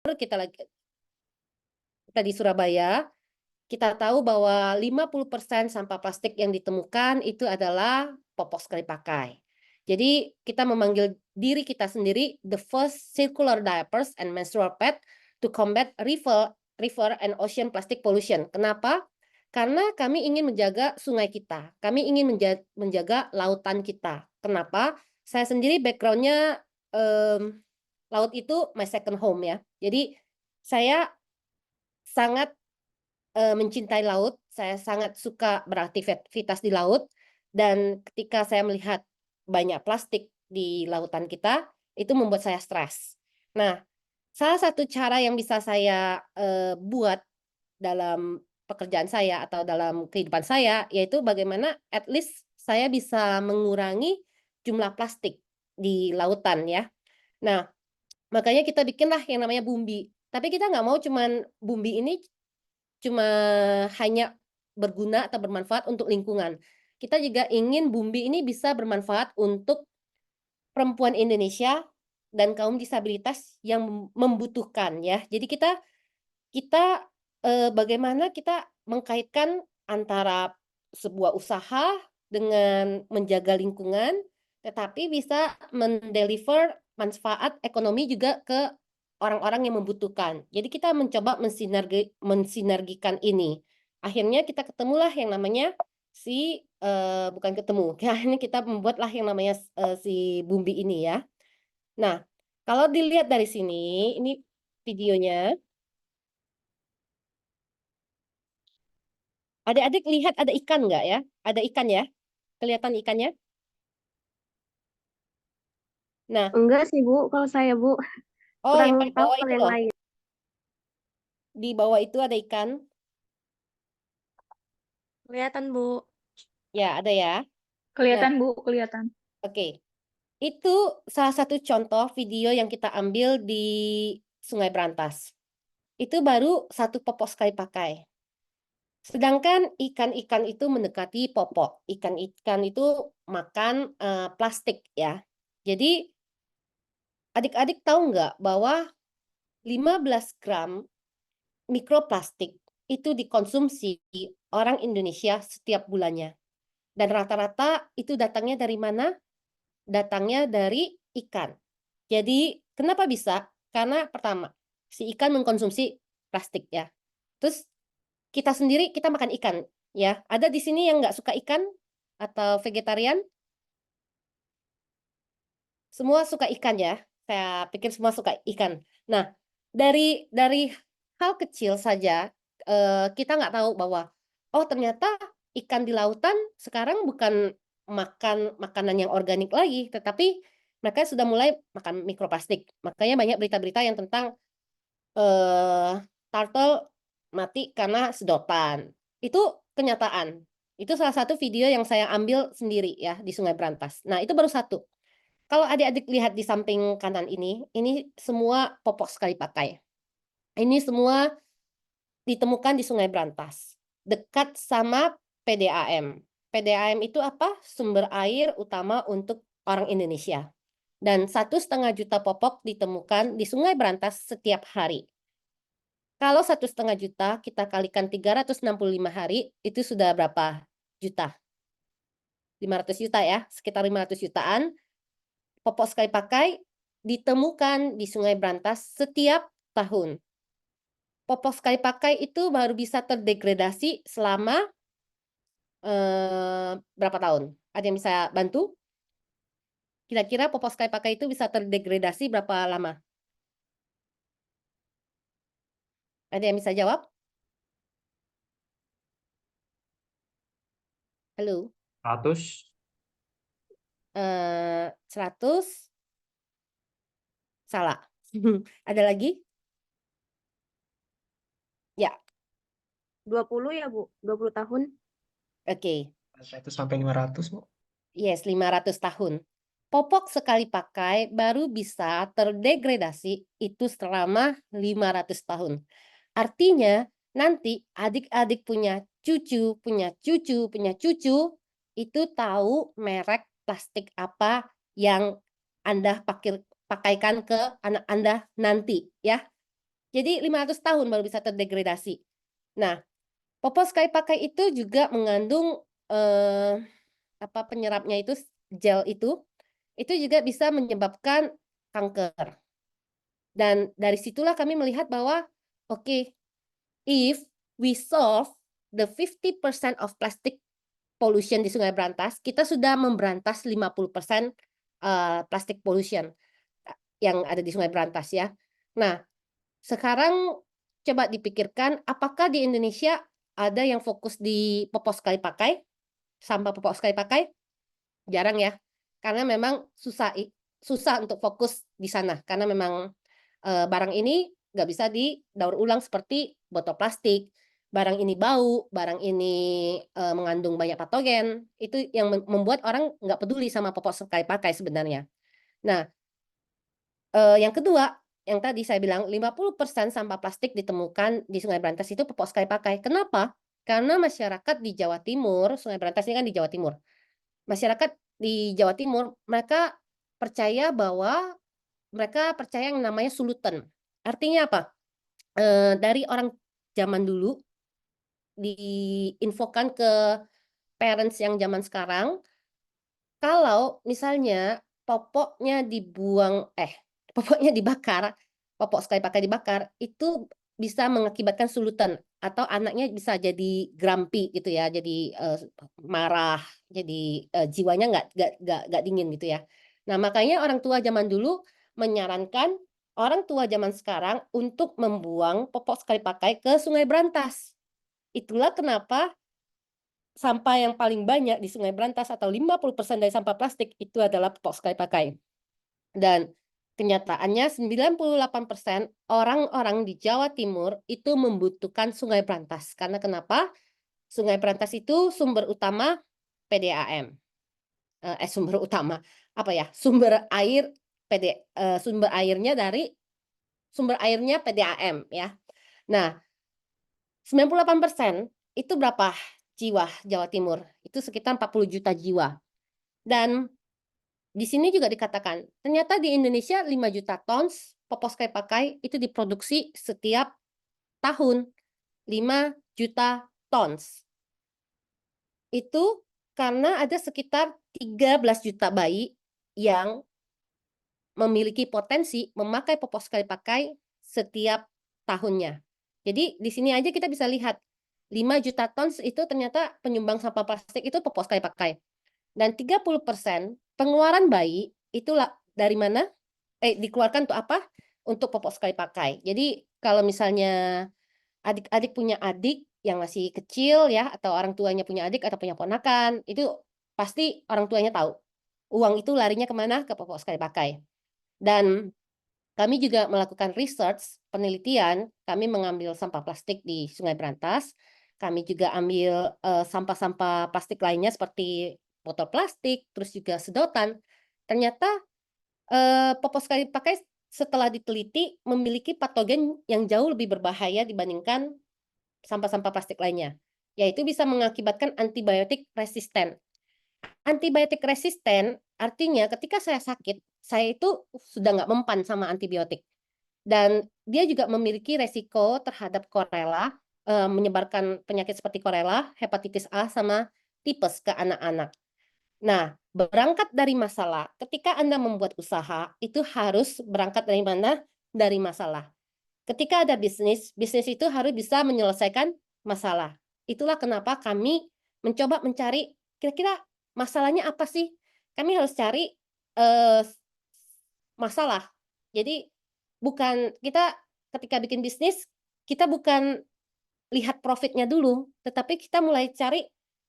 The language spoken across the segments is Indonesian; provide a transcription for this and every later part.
kita di Surabaya, kita tahu bahwa 50% sampah plastik yang ditemukan itu adalah popok sekali pakai. Jadi kita memanggil diri kita sendiri the first circular diapers and menstrual pad to combat river and ocean plastic pollution. Kenapa? Karena kami ingin menjaga sungai kita, kami ingin menjaga lautan kita. Kenapa? Saya sendiri backgroundnya laut itu my second home ya. Jadi saya sangat mencintai laut, saya sangat suka beraktivitas di laut, dan ketika saya melihat banyak plastik di lautan kita, itu membuat saya stres. Nah, salah satu cara yang bisa saya buat dalam pekerjaan saya atau dalam kehidupan saya, yaitu bagaimana at least saya bisa mengurangi jumlah plastik di lautan ya. Nah, makanya kita bikinlah yang namanya Bumbi. Tapi kita nggak mau cuman Bumbi ini cuma hanya berguna atau bermanfaat untuk lingkungan. Kita juga ingin Bumbi ini bisa bermanfaat untuk perempuan Indonesia dan kaum disabilitas yang membutuhkan ya. Jadi kita kita, bagaimana kita mengkaitkan antara sebuah usaha dengan menjaga lingkungan, tetapi bisa mendeliver manfaat ekonomi juga ke orang-orang yang membutuhkan. Jadi kita mencoba mensinergikan ini. Akhirnya kita ketemulah yang namanya bukan ketemu, akhirnya kita membuatlah yang namanya si Bumbi ini ya. Nah, kalau dilihat dari sini, ini videonya. Adik-adik lihat ada ikan nggak ya? Ada ikan ya? Kelihatan ikannya? Nah, Enggak sih, Bu. Kalau saya, Bu, oh kurang yang paling tahu bawah kalau itu yang loh. lain. Di bawah itu ada ikan. Kelihatan, Bu. Ya, ada ya. Nah, Kelihatan, Bu, kelihatan. oke. Itu salah satu contoh video yang kita ambil di Sungai Berantas. Itu baru satu popok sekali pakai. Sedangkan ikan-ikan itu mendekati popok. Ikan-ikan itu makan plastik ya. Jadi adik-adik tahu nggak bahwa 15 gram mikroplastik itu dikonsumsi orang Indonesia setiap bulannya. Dan rata-rata itu datangnya dari mana? Datangnya dari ikan. Jadi kenapa bisa? Karena pertama, si ikan mengkonsumsi plastik ya. Terus kita sendiri kita makan ikan ya. Ada di sini yang nggak suka ikan atau vegetarian? Semua suka ikan ya. Saya pikir semua suka ikan. Nah, dari hal kecil saja kita nggak tahu bahwa oh ternyata ikan di lautan sekarang bukan makan makanan yang organik lagi, tetapi mereka sudah mulai makan mikroplastik. Makanya banyak berita-berita yang tentang eh turtle mati karena sedotan. Itu kenyataan. Itu salah satu video yang saya ambil sendiri ya di Sungai Berantas. Nah, itu baru satu. Kalau adik-adik lihat di samping kanan ini semua popok sekali pakai. Ini semua ditemukan di Sungai Berantas, dekat sama PDAM. PDAM itu apa? Sumber air utama untuk orang Indonesia. Dan 1,5 juta popok ditemukan di Sungai Berantas setiap hari. Kalau 1,5 juta kita kalikan 365 hari, itu sudah berapa juta? 500 juta ya, sekitar 500 jutaan. Popok sekali pakai ditemukan di Sungai Berantas setiap tahun. Popok sekali pakai itu baru bisa terdegradasi selama berapa tahun? Ada yang bisa bantu? Kira-kira popok sekali pakai itu bisa terdegradasi berapa lama? Ada yang bisa jawab? Halo? 100. 100? Salah. Ada lagi? Ya, 20 ya, Bu? 20 tahun. oke. 100 sampai 500, Bu. Yes, 500 tahun. Popok sekali pakai baru bisa terdegradasi itu selama 500 tahun. Artinya, nanti adik-adik punya cucu, punya cucu, punya cucu, itu tahu merek plastik apa yang Anda pakaikan ke anak Anda nanti, ya. Jadi 500 tahun baru bisa terdegradasi. Nah, popok sekali pakai itu juga mengandung penyerapnya itu gel itu juga bisa menyebabkan kanker. Dan dari situlah kami melihat bahwa oke, if we solve the 50% of plastic pollution di Sungai Berantas, kita sudah memberantas 50% plastic pollution yang ada di Sungai Berantas ya. Nah, sekarang coba dipikirkan apakah di Indonesia ada yang fokus di popok sekali pakai, sampah popok sekali pakai? Jarang ya. Karena memang susah untuk fokus di sana karena memang barang ini nggak bisa didaur ulang seperti botol plastik. Barang ini bau, barang ini mengandung banyak patogen. Itu yang membuat orang nggak peduli sama popok sekali pakai sebenarnya. Nah, yang kedua, yang tadi saya bilang 50% sampah plastik ditemukan di Sungai Berantas itu popok sekali pakai. Kenapa? Karena masyarakat di Jawa Timur, Sungai Berantas ini kan di Jawa Timur. Masyarakat di Jawa Timur, mereka percaya yang namanya sulutan. Artinya apa? Dari orang zaman dulu diinfokan ke parents yang zaman sekarang, kalau misalnya popoknya dibakar, popok sekali pakai dibakar, itu bisa mengakibatkan sulutan atau anaknya bisa jadi grumpy gitu ya, jadi marah, jadi jiwanya nggak dingin gitu ya. Nah, makanya orang tua zaman dulu menyarankan orang tua zaman sekarang untuk membuang popok sekali pakai ke Sungai Berantas. Itulah kenapa sampah yang paling banyak di Sungai Berantas atau 50% dari sampah plastik itu adalah popok sekali pakai. Dan kenyataannya 98% orang-orang di Jawa Timur itu membutuhkan Sungai Berantas. Karena kenapa? Sungai Berantas itu sumber utama PDAM. Sumber utama apa ya? Sumber airnya dari sumber airnya PDAM ya. Nah, 98% itu berapa jiwa Jawa Timur? Itu sekitar 40 juta jiwa. Dan di sini juga dikatakan, ternyata di Indonesia 5 juta tons popok sekali pakai itu diproduksi setiap tahun. 5 juta tons. Itu karena ada sekitar 13 juta bayi yang memiliki potensi memakai popok sekali pakai setiap tahunnya. Jadi di sini aja kita bisa lihat 5 juta tons itu ternyata penyumbang sampah plastik itu popok sekali pakai. Dan 30% pengeluaran bayi itulah dari mana? Dikeluarkan untuk apa? Untuk popok sekali pakai. Jadi kalau misalnya adik-adik punya adik yang masih kecil ya, atau orang tuanya punya adik atau punya ponakan, itu pasti orang tuanya tahu. Uang itu larinya kemana? Ke popok sekali pakai. Dan kami juga melakukan research, penelitian, kami mengambil sampah plastik di Sungai Berantas, kami juga ambil sampah-sampah plastik lainnya seperti botol plastik, terus juga sedotan. Ternyata popok sekali pakai setelah diteliti memiliki patogen yang jauh lebih berbahaya dibandingkan sampah-sampah plastik lainnya, yaitu bisa mengakibatkan antibiotik resisten. Antibiotik resisten artinya ketika saya sakit, saya itu sudah nggak mempan sama antibiotik. Dan dia juga memiliki resiko terhadap korela, menyebarkan penyakit seperti korela, hepatitis A, sama tipes ke anak-anak. Nah, berangkat dari masalah, ketika Anda membuat usaha, itu harus berangkat dari mana? Dari masalah. Ketika ada bisnis, bisnis itu harus bisa menyelesaikan masalah. Itulah kenapa kami mencoba mencari kira-kira masalahnya apa sih? Kami harus cari masalah. Jadi bukan kita ketika bikin bisnis, kita bukan lihat profitnya dulu, tetapi kita mulai cari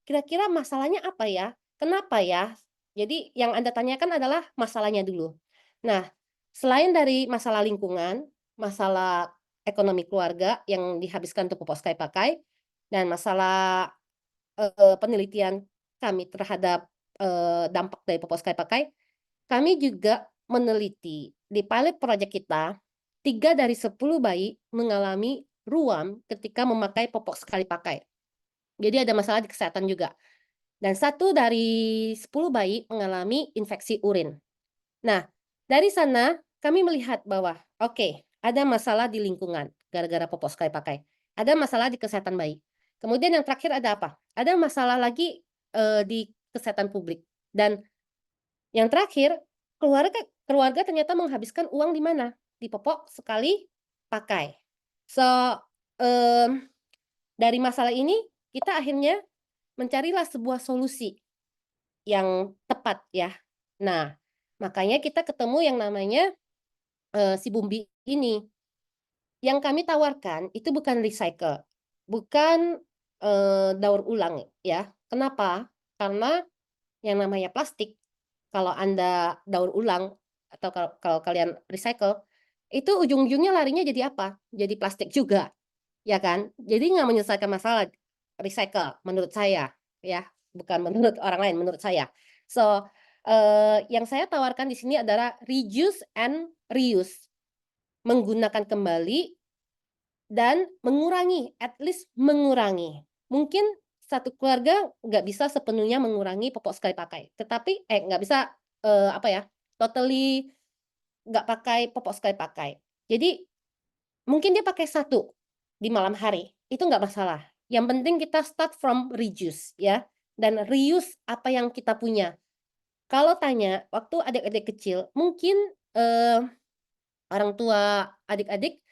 kira-kira masalahnya apa ya? Kenapa ya? Jadi yang Anda tanyakan adalah masalahnya dulu. Nah, selain dari masalah lingkungan, masalah ekonomi keluarga yang dihabiskan untuk popok sekali pakai, dan masalah penelitian kami terhadap dampak dari popok sekali pakai, kami juga meneliti di pilot project kita, 3 dari 10 bayi mengalami ruam ketika memakai popok sekali pakai. Jadi ada masalah di kesehatan juga. Dan 1 dari 10 bayi mengalami infeksi urin. Nah, dari sana kami melihat bahwa oke, ada masalah di lingkungan gara-gara popok sekali pakai. Ada masalah di kesehatan bayi. Kemudian yang terakhir ada apa? Ada masalah lagi di kesehatan publik. Dan yang terakhir, keluarga keluarga ternyata menghabiskan uang di mana? Di popok sekali pakai. So, em, dari masalah ini kita akhirnya mencarilah sebuah solusi yang tepat ya. Nah, makanya kita ketemu yang namanya si Bumbi ini. Yang kami tawarkan itu bukan recycle, bukan daur ulang ya. Kenapa? Karena yang namanya plastik, kalau Anda daur ulang atau kalau kalian recycle, itu ujung-ujungnya larinya jadi apa? Jadi plastik juga, ya kan? Jadi nggak menyelesaikan masalah recycle menurut saya, ya, bukan menurut orang lain, menurut saya. So, yang saya tawarkan di sini adalah reduce and reuse, menggunakan kembali dan mengurangi, at least mengurangi. Mungkin satu keluarga nggak bisa sepenuhnya mengurangi popok sekali pakai, tetapi nggak bisa apa ya, totally nggak pakai popok sekali pakai. Jadi mungkin dia pakai satu di malam hari, itu nggak masalah. Yang penting kita start from reduce ya, dan reuse apa yang kita punya. Kalau tanya waktu adik-adik kecil, mungkin orang tua adik-adik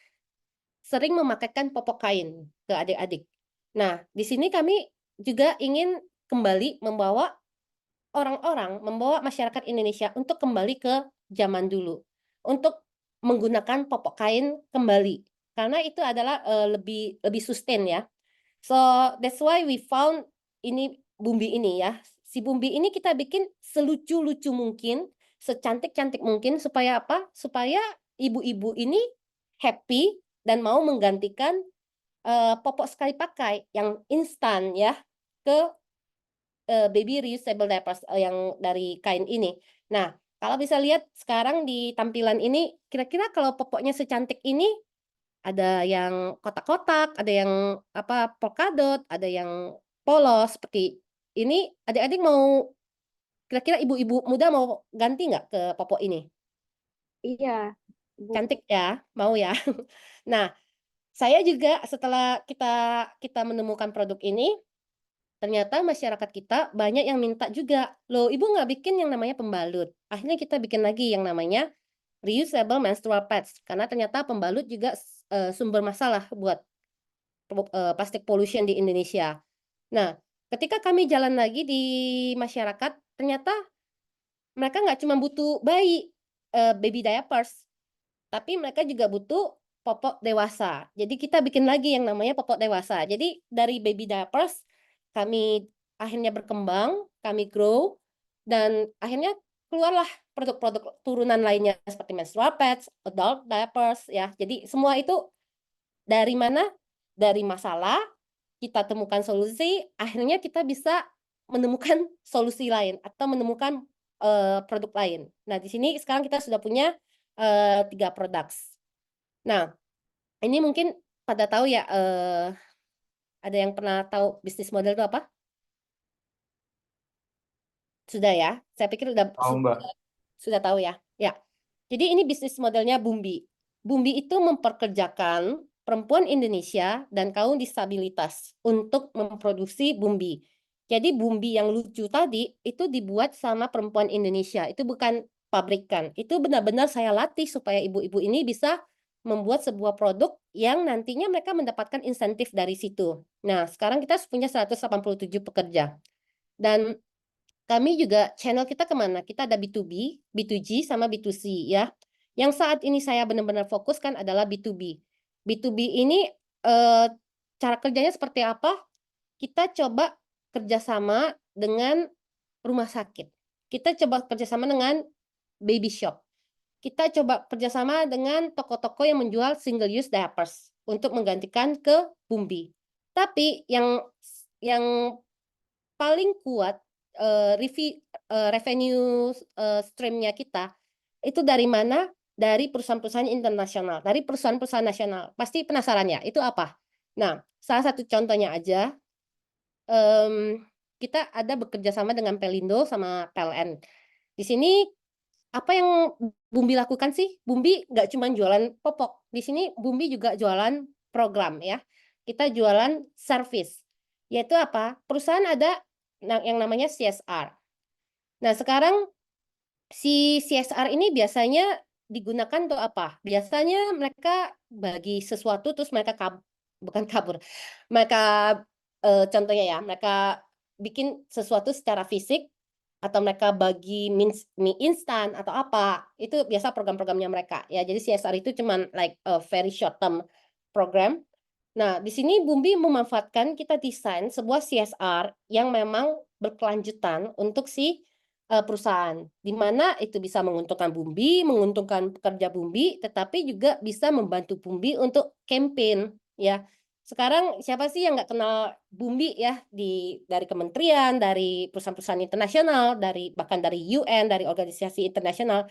sering memakaikan popok kain ke adik-adik. Nah, di sini kami juga ingin kembali membawa membawa masyarakat Indonesia untuk kembali ke zaman dulu, untuk menggunakan popok kain kembali, karena itu adalah lebih lebih sustain ya. So that's why we found ini Bumbi ini ya. Si Bumbi ini kita bikin selucu-lucu mungkin, secantik-cantik mungkin supaya apa? Supaya ibu-ibu ini happy dan mau menggantikan popok sekali pakai yang instan ya ke baby reusable diapers yang dari kain ini. Nah, kalau bisa lihat sekarang di tampilan ini, kira-kira kalau popoknya secantik ini, ada yang kotak-kotak, ada yang apa polka dot, ada yang polos seperti ini. Adik-adik mau, kira-kira ibu-ibu muda mau ganti nggak ke popok ini? Iya, Bu. Cantik ya, mau ya. Nah, saya juga setelah kita menemukan produk ini, ternyata masyarakat kita banyak yang minta juga, loh ibu nggak bikin yang namanya pembalut. Akhirnya kita bikin lagi yang namanya reusable menstrual pads, karena ternyata pembalut juga sumber masalah buat plastic pollution di Indonesia. Nah, ketika kami jalan lagi di masyarakat, ternyata mereka nggak cuma butuh baby diapers, tapi mereka juga butuh popok dewasa. Jadi kita bikin lagi yang namanya popok dewasa. Jadi dari baby diapers kami akhirnya berkembang, kami grow, dan akhirnya keluarlah produk-produk turunan lainnya seperti menstrual pads, adult diapers ya. Jadi semua itu dari mana? Dari masalah, kita temukan solusi, akhirnya kita bisa menemukan solusi lain atau menemukan produk lain. Nah, di sini sekarang kita sudah punya 3 produk. Nah, ini mungkin pada tahu ya, ada yang pernah tahu bisnis model itu apa? Sudah ya? Saya pikir Tahu Mbak. sudah tahu ya. Ya. Jadi ini bisnis modelnya Bumbi. Bumbi itu memperkerjakan perempuan Indonesia dan kaum disabilitas untuk memproduksi Bumbi. Jadi Bumbi yang lucu tadi itu dibuat sama perempuan Indonesia. Itu bukan pabrikan. Itu benar-benar saya latih supaya ibu-ibu ini bisa membuat sebuah produk yang nantinya mereka mendapatkan insentif dari situ. Nah, sekarang kita punya 187 pekerja. Dan kami juga channel kita kemana? Kita ada B2B, B2G, sama B2C ya. Yang saat ini saya benar-benar fokuskan adalah B2B. B2B ini cara kerjanya seperti apa? Kita coba kerjasama dengan rumah sakit. Kita coba kerjasama dengan baby shop. Kita coba kerjasama dengan toko-toko yang menjual single use diapers untuk menggantikan ke Bumbi. Tapi yang paling kuat revenue stream-nya kita itu dari mana? Dari perusahaan-perusahaan internasional, dari perusahaan-perusahaan nasional. Pasti penasaran ya, itu apa? Nah, salah satu contohnya aja, kita ada bekerja sama dengan Pelindo sama PLN. Di sini apa yang Bumbi lakukan sih? Bumbi nggak cuma jualan popok. Di sini Bumbi juga jualan program ya. Kita jualan service. Yaitu apa? Perusahaan ada yang namanya CSR. Nah, sekarang si CSR ini biasanya digunakan untuk apa? Biasanya mereka bagi sesuatu terus mereka bukan kabur. Mereka contohnya ya, mereka bikin sesuatu secara fisik atau mereka bagi mie instan atau apa. Itu biasa program-programnya mereka ya. Jadi CSR itu cuman like a very short term program. Nah, di sini Bumbi memanfaatkan kita desain sebuah CSR yang memang berkelanjutan untuk si perusahaan, di mana itu bisa menguntungkan Bumbi, menguntungkan pekerja Bumbi, tetapi juga bisa membantu Bumbi untuk campaign, ya. Sekarang siapa sih yang nggak kenal Bumbi ya dari kementerian, dari perusahaan-perusahaan internasional, bahkan dari UN, dari organisasi internasional,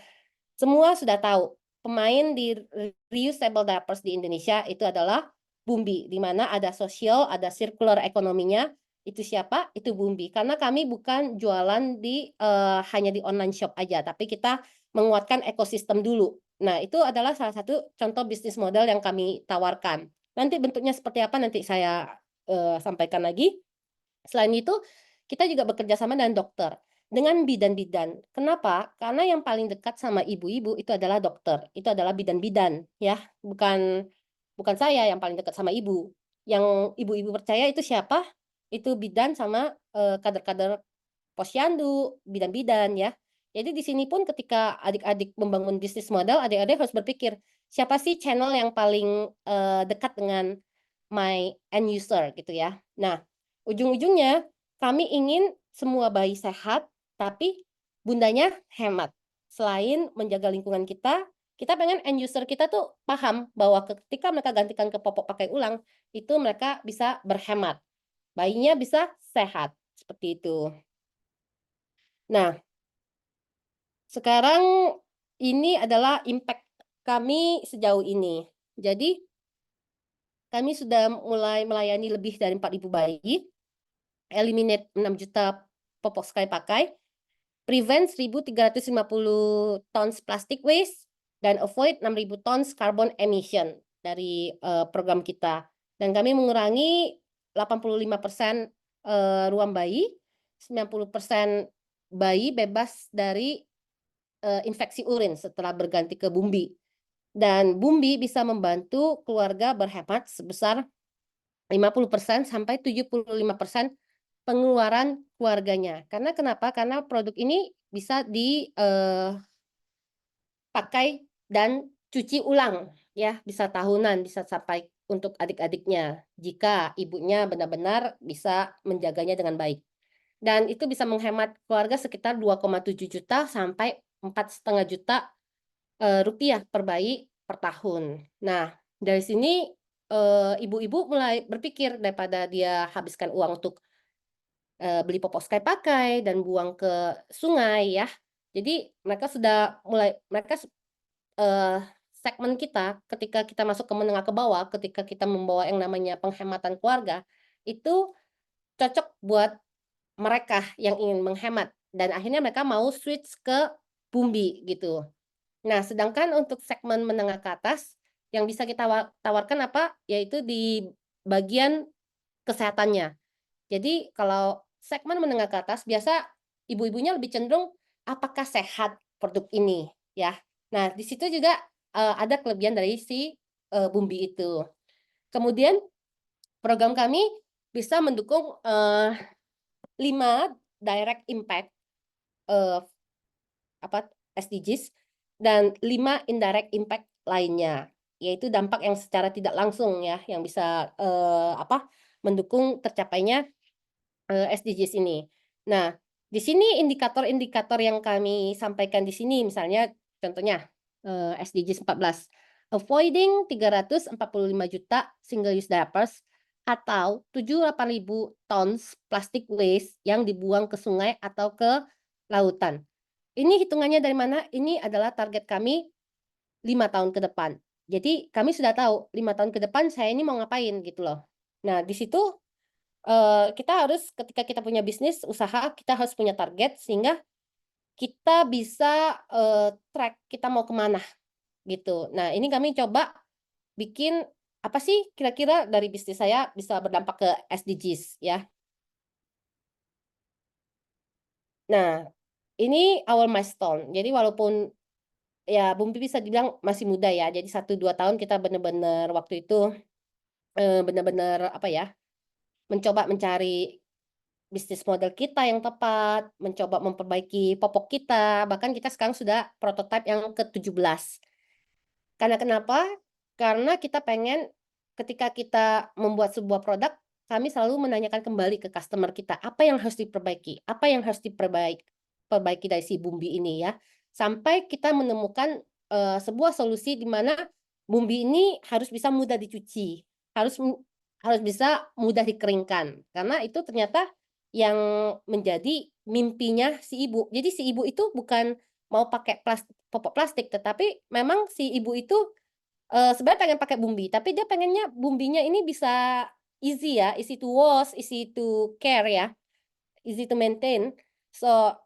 semua sudah tahu pemain di reusable diapers di Indonesia itu adalah Bumbi, di mana ada sosial, ada circular ekonominya. Itu siapa? Itu Bumbi. Karena kami bukan jualan hanya di online shop aja, tapi kita menguatkan ekosistem dulu. Nah, itu adalah salah satu contoh bisnis model yang kami tawarkan. Nanti bentuknya seperti apa nanti saya sampaikan lagi. Selain itu, kita juga bekerja sama dengan dokter, dengan bidan-bidan. Kenapa? Karena yang paling dekat sama ibu-ibu itu adalah dokter, itu adalah bidan-bidan, ya, bukan saya yang paling dekat sama ibu. Yang ibu-ibu percaya itu siapa? Itu bidan sama kader-kader posyandu, bidan-bidan, ya. Jadi di sini pun ketika adik-adik membangun bisnis model, adik-adik harus berpikir siapa sih channel yang paling dekat dengan my end user gitu ya. Nah, ujung-ujungnya kami ingin semua bayi sehat, tapi bundanya hemat. Selain menjaga lingkungan kita pengen end user kita tuh paham bahwa ketika mereka gantikan ke popok pakai ulang, itu mereka bisa berhemat. Bayinya bisa sehat, seperti itu. Nah, sekarang ini adalah impact kami sejauh ini. Jadi, kami sudah mulai melayani lebih dari 4.000 bayi, eliminate 6 juta popok sekali pakai, prevent 1.350 tons plastic waste, dan avoid 6.000 tons carbon emission dari program kita. Dan kami mengurangi 85% ruam bayi, 90% bayi bebas dari infeksi urin setelah berganti ke Bumbi. Dan Bumbi bisa membantu keluarga berhemat sebesar 50% sampai 75% pengeluaran keluarganya. Karena kenapa? Karena produk ini bisa dipakai dan cuci ulang, ya, bisa tahunan, bisa sampai untuk adik-adiknya jika ibunya benar-benar bisa menjaganya dengan baik. Dan itu bisa menghemat keluarga sekitar 2,7 juta sampai 4,5 juta rupiah per bayi per tahun. Nah, dari sini ibu-ibu mulai berpikir daripada dia habiskan uang untuk beli popok sekali pakai dan buang ke sungai ya. Jadi mereka segmen kita ketika kita masuk ke menengah ke bawah, ketika kita membawa yang namanya penghematan keluarga, itu cocok buat mereka yang ingin menghemat dan akhirnya mereka mau switch ke Bumbi gitu. Nah, sedangkan untuk segmen menengah ke atas yang bisa kita tawarkan apa? Yaitu di bagian kesehatannya. Jadi kalau segmen menengah ke atas biasa ibu-ibunya lebih cenderung apakah sehat produk ini ya. Nah, di situ juga ada kelebihan dari si Bumbi itu. Kemudian program kami bisa mendukung 5 direct impact SDGs dan 5 indirect impact lainnya, yaitu dampak yang secara tidak langsung ya yang bisa mendukung tercapainya SDGs ini. Nah, di sini indikator-indikator yang kami sampaikan di sini misalnya contohnya SDGs 14, avoiding 345 juta single use diapers atau 78.000 tons plastic waste yang dibuang ke sungai atau ke lautan. Ini hitungannya dari mana? Ini adalah target kami 5 tahun ke depan. Jadi kami sudah tahu 5 tahun ke depan saya ini mau ngapain gitu loh. Nah, di situ kita harus ketika kita punya bisnis usaha kita harus punya target sehingga kita bisa track kita mau kemana gitu. Nah, ini kami coba bikin apa sih kira-kira dari bisnis saya bisa berdampak ke SDGs ya. Nah, ini our milestone. Jadi walaupun ya Bumpi bisa dibilang masih muda ya. Jadi 1-2 tahun kita benar-benar waktu itu benar-benar apa ya, mencoba mencari bisnis model kita yang tepat, mencoba memperbaiki popok kita, bahkan kita sekarang sudah prototipe yang ke-17. Karena kenapa? Karena kita pengen ketika kita membuat sebuah produk, kami selalu menanyakan kembali ke customer kita, apa yang harus diperbaiki, apa yang harus perbaiki dari si Bumbi ini ya. Sampai kita menemukan sebuah solusi di mana Bumbi ini harus bisa mudah dicuci, harus harus bisa mudah dikeringkan. Karena itu ternyata yang menjadi mimpinya si ibu. Jadi si ibu itu bukan mau pakai popok plastik, tetapi memang si ibu itu sebenarnya pengen pakai Bumbi, tapi dia pengennya Bumbinya ini bisa easy ya, easy to wash, easy to care ya, easy to maintain. So,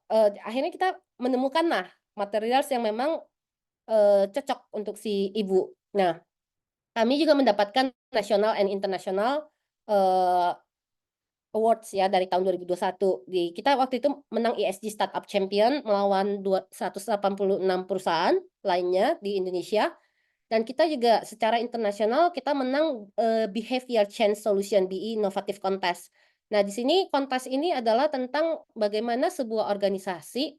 akhirnya kita menemukan lah materials yang memang cocok untuk si ibu. Nah, kami juga mendapatkan national and international awards ya dari tahun 2021. Kita waktu itu menang ESG Startup Champion melawan 186 perusahaan lainnya di Indonesia. Dan kita juga secara internasional kita menang Behavior Change Solution BI Innovative Contest. Nah, di sini kontes ini adalah tentang bagaimana sebuah organisasi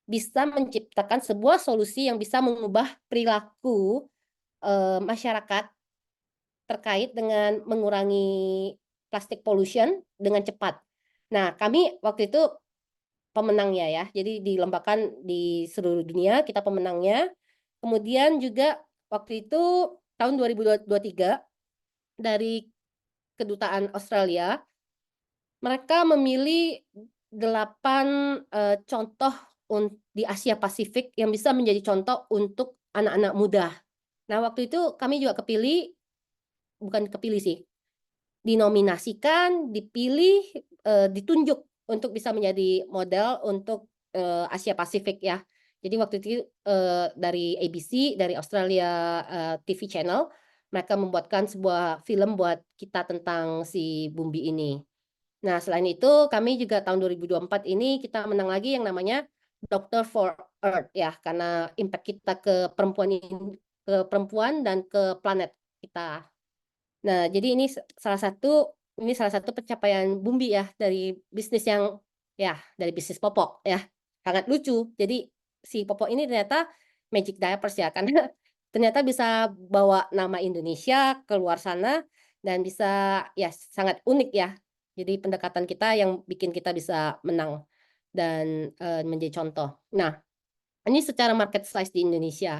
bisa menciptakan sebuah solusi yang bisa mengubah perilaku masyarakat terkait dengan mengurangi plastic pollution dengan cepat. Nah, kami waktu itu pemenangnya ya. Jadi dilombakan di seluruh dunia, kita pemenangnya. Kemudian juga waktu itu tahun 2023 dari Kedutaan Australia, mereka memilih 8 contoh di Asia Pasifik yang bisa menjadi contoh untuk anak-anak muda. Nah, waktu itu kami juga bukan kepilih sih, dinominasikan, dipilih, ditunjuk untuk bisa menjadi model untuk Asia Pasifik ya. Jadi waktu itu dari ABC, dari Australia TV Channel, mereka membuatkan sebuah film buat kita tentang si Bumbi ini. Nah, selain itu kami juga tahun 2024 ini kita menang lagi yang namanya Doctor for Earth ya, karena impact kita ke perempuan dan ke planet kita. Nah, jadi ini salah satu pencapaian Bumbi ya dari bisnis yang ya dari bisnis popok ya. Sangat lucu. Jadi si popok ini ternyata Magic Diapers ya karena ternyata bisa bawa nama Indonesia ke luar sana dan bisa ya sangat unik ya. Jadi pendekatan kita yang bikin kita bisa menang dan menjadi contoh. Nah, ini secara market size di Indonesia.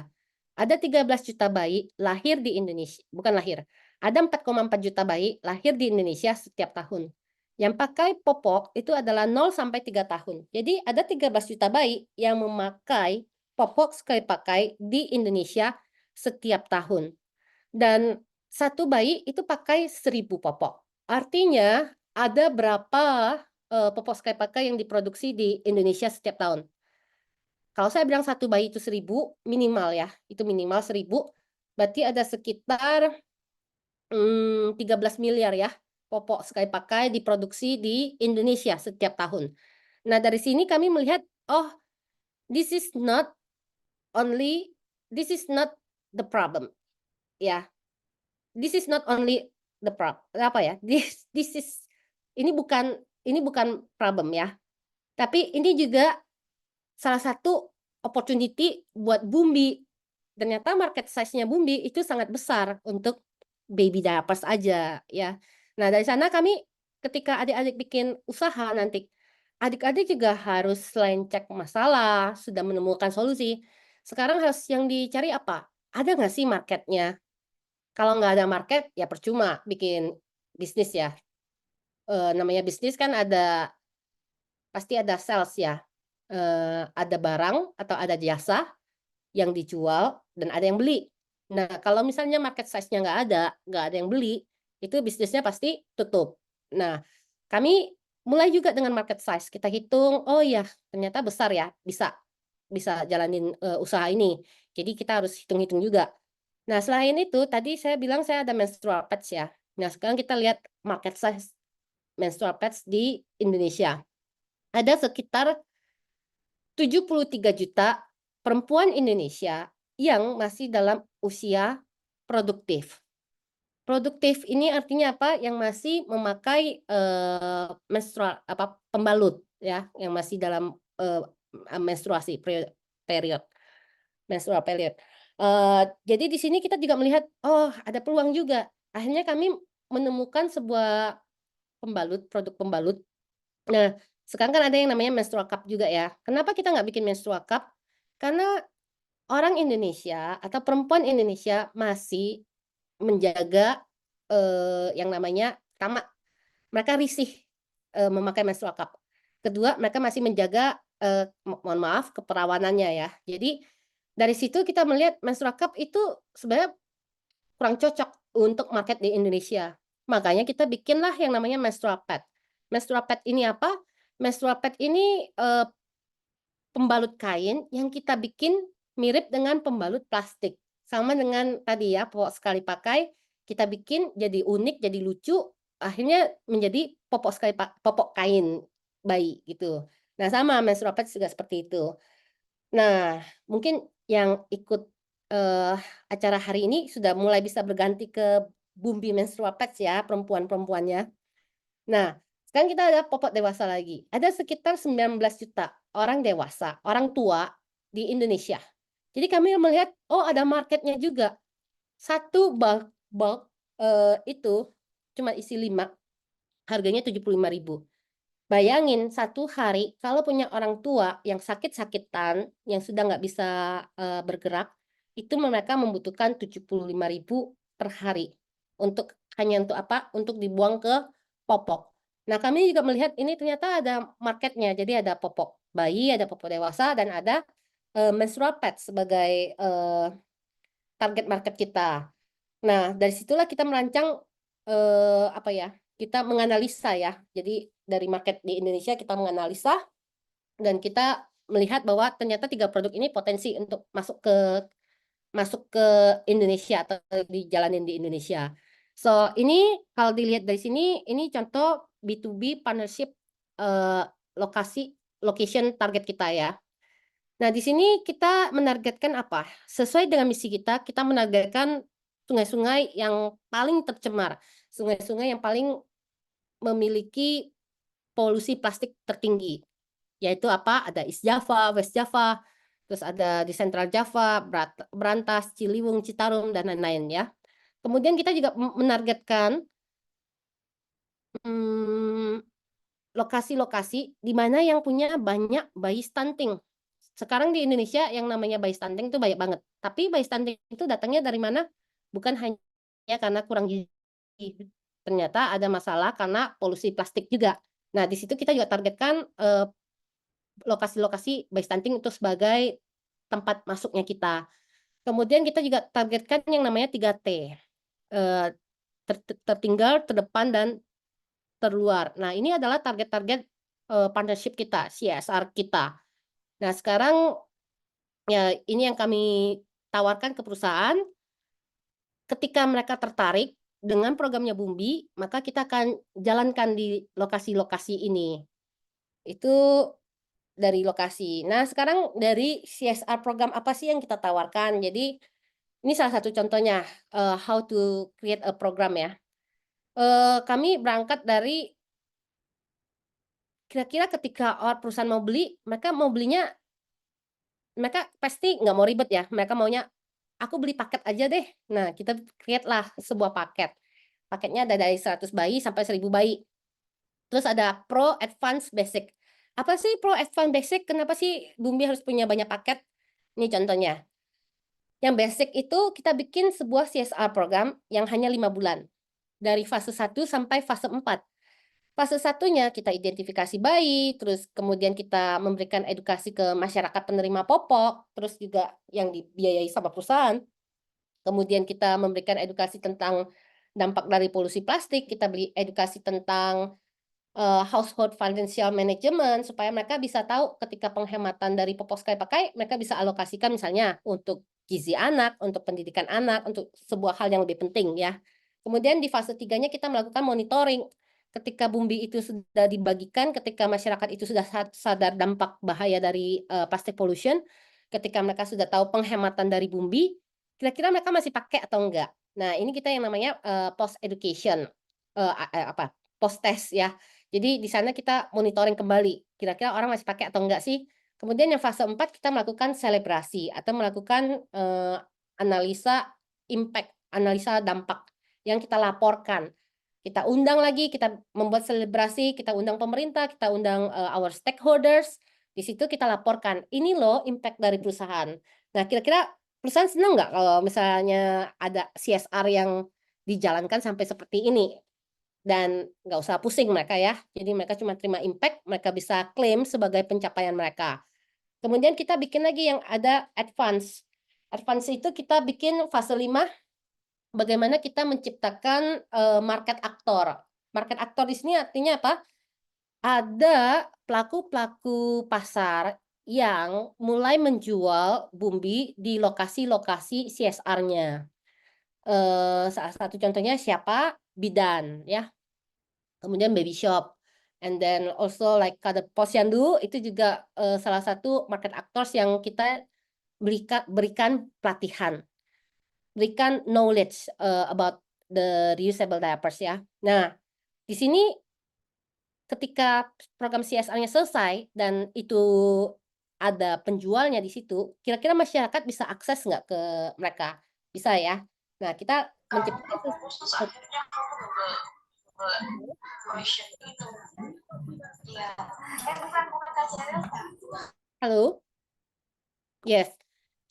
Ada 13 juta bayi lahir di Indonesia, bukan lahir. Ada 4,4 juta bayi lahir di Indonesia setiap tahun. Yang pakai popok itu adalah 0 sampai 3 tahun. Jadi ada 13 juta bayi yang memakai popok sekali pakai di Indonesia setiap tahun. Dan satu bayi itu pakai 1.000 popok. Artinya ada berapa popok sekali pakai yang diproduksi di Indonesia setiap tahun? Kalau saya bilang satu bayi itu 1.000 minimal ya, itu minimal 1.000, berarti ada sekitar 13 miliar ya popok sekali pakai diproduksi di Indonesia setiap tahun. Nah, dari sini kami melihat, oh, this is not the problem ya. This is not only the problem, apa ya? This is ini bukan problem ya. Tapi ini juga salah satu opportunity buat Bumbi. Ternyata market size-nya Bumbi itu sangat besar untuk baby diapers aja ya. Nah, dari sana kami ketika adik-adik bikin usaha nanti, adik-adik juga harus selain cek masalah, sudah menemukan solusi, sekarang harus yang dicari apa? Ada nggak sih marketnya? Kalau nggak ada market, ya percuma bikin bisnis ya. Namanya bisnis kan pasti ada sales ya. Ada barang atau ada jasa yang dijual dan ada yang beli. Nah, kalau misalnya market size-nya nggak ada yang beli, itu bisnisnya pasti tutup. Nah, kami mulai juga dengan market size. Kita hitung, oh ya, ternyata besar ya, bisa. bisa jalanin usaha ini. Jadi kita harus hitung-hitung juga. Nah, selain itu tadi saya bilang saya ada menstrual pads ya. Nah, sekarang kita lihat market size menstrual pads di Indonesia. Ada sekitar 73 juta perempuan Indonesia yang masih dalam usia produktif. Produktif ini artinya apa? Yang masih memakai menstrual pembalut ya, yang masih dalam menstruasi period menstrual period. Jadi di sini kita juga melihat oh ada peluang juga. Akhirnya kami menemukan sebuah produk pembalut. Nah, sekarang kan ada yang namanya menstrual cup juga ya. Kenapa kita nggak bikin menstrual cup? Karena orang Indonesia atau perempuan Indonesia masih menjaga yang namanya pertama mereka risih memakai menstrual cup. Kedua, mereka masih menjaga mohon maaf keperawanannya ya. Jadi dari situ kita melihat menstrual cup itu sebenarnya kurang cocok untuk market di Indonesia. Makanya kita bikinlah yang namanya menstrual pad. Menstrual pad ini apa? Menstrual pad ini pembalut kain yang kita bikin mirip dengan pembalut plastik. Sama dengan tadi ya, popok sekali pakai, kita bikin jadi unik, jadi lucu, akhirnya menjadi popok kain bayi gitu. Nah, sama menstrual pads juga seperti itu. Nah, mungkin yang ikut acara hari ini sudah mulai bisa berganti ke Bumbi menstrual pads ya, perempuan-perempuannya. Nah, sekarang kita ada popok dewasa lagi. Ada sekitar 19 juta orang dewasa, orang tua di Indonesia. Jadi kami melihat, oh ada marketnya juga. Satu bulk itu cuma isi 5, harganya 75.000. Bayangin satu hari kalau punya orang tua yang sakit-sakitan, yang sudah nggak bisa bergerak, itu mereka membutuhkan 75.000 per hari. Hanya untuk apa? Untuk dibuang ke popok. Nah, kami juga melihat ini ternyata ada marketnya. Jadi ada popok bayi, ada popok dewasa, dan ada menstrual pad sebagai target market kita. Nah, dari situlah kita merancang apa ya? Kita menganalisa ya. Jadi dari market di Indonesia kita menganalisa dan kita melihat bahwa ternyata 3 produk ini potensi untuk masuk ke Indonesia atau dijalanin di Indonesia. So, ini kalau dilihat dari sini ini contoh B2B partnership location target kita ya. Nah, di sini kita menargetkan apa? Sesuai dengan misi kita menargetkan sungai-sungai yang paling tercemar, sungai-sungai yang paling memiliki polusi plastik tertinggi, yaitu apa? Ada East Java, West Java, terus ada di Central Java, Brantas, Ciliwung, Citarum, dan lain-lain ya. Kemudian kita juga menargetkan lokasi-lokasi di mana yang punya banyak bayi stunting. Sekarang di Indonesia yang namanya bayi stunting itu banyak banget. Tapi bayi stunting itu datangnya dari mana? Bukan hanya karena kurang gizi. Ternyata ada masalah karena polusi plastik juga. Nah, di situ kita juga targetkan lokasi-lokasi bayi stunting itu sebagai tempat masuknya kita. Kemudian kita juga targetkan yang namanya 3T. Tertinggal, terdepan, dan terluar. Nah, ini adalah target-target partnership kita, CSR kita. Nah, sekarang ya ini yang kami tawarkan ke perusahaan. Ketika mereka tertarik dengan programnya Bumbi, maka kita akan jalankan di lokasi-lokasi ini. Itu dari lokasi. Nah, sekarang dari CSR program apa sih yang kita tawarkan? Jadi, ini salah satu contohnya how to create a program ya. Kami berangkat dari kira-kira ketika perusahaan mau beli, mereka pasti nggak mau ribet ya. Mereka maunya, aku beli paket aja deh. Nah, kita create lah sebuah paket. Paketnya ada dari 100 bayi sampai 1000 bayi. Terus ada Pro, Advance, Basic. Apa sih Pro, Advance, Basic? Kenapa sih Bumbi harus punya banyak paket? Ini contohnya. Yang basic itu kita bikin sebuah CSR program yang hanya 5 bulan. Dari fase 1 sampai fase 4. Fase satunya kita identifikasi bayi, terus kemudian kita memberikan edukasi ke masyarakat penerima popok, terus juga yang dibiayai sama perusahaan. Kemudian kita memberikan edukasi tentang dampak dari polusi plastik, kita beri edukasi tentang household financial management supaya mereka bisa tahu ketika penghematan dari popok sekali pakai, mereka bisa alokasikan misalnya untuk gizi anak, untuk pendidikan anak, untuk sebuah hal yang lebih penting ya. Kemudian di fase 3-nya kita melakukan monitoring. Ketika bumbi itu sudah dibagikan, ketika masyarakat itu sudah sadar dampak bahaya dari plastic pollution, ketika mereka sudah tahu penghematan dari bumbi, kira-kira mereka masih pakai atau enggak. Nah, ini kita yang namanya post education, post test ya. Jadi di sana kita monitoring kembali, kira-kira orang masih pakai atau enggak sih. Kemudian yang fase 4 kita melakukan selebrasi atau melakukan analisa impact, analisa dampak yang kita laporkan. Kita undang lagi, kita membuat selebrasi, kita undang pemerintah, kita undang our stakeholders. Di situ kita laporkan, ini loh impact dari perusahaan. Nah, kira-kira perusahaan senang nggak kalau misalnya ada CSR yang dijalankan sampai seperti ini? Dan nggak usah pusing mereka ya. Jadi mereka cuma terima impact, mereka bisa klaim sebagai pencapaian mereka. Kemudian kita bikin lagi yang ada advance. Advance itu kita bikin fase 5, bagaimana kita menciptakan market aktor. Market aktor di sini artinya apa? Ada pelaku-pelaku pasar yang mulai menjual bumbi di lokasi-lokasi CSR-nya. Salah satu contohnya siapa? Bidan ya. Kemudian baby shop, and then also like Kader Posyandu itu juga salah satu market actors yang kita berikan pelatihan, berikan knowledge about the reusable diapers ya. Nah, di sini ketika program CSR-nya selesai dan itu ada penjualnya di situ, kira-kira masyarakat bisa akses nggak ke mereka? Bisa ya. Nah, kita menciptakan halo. Yes.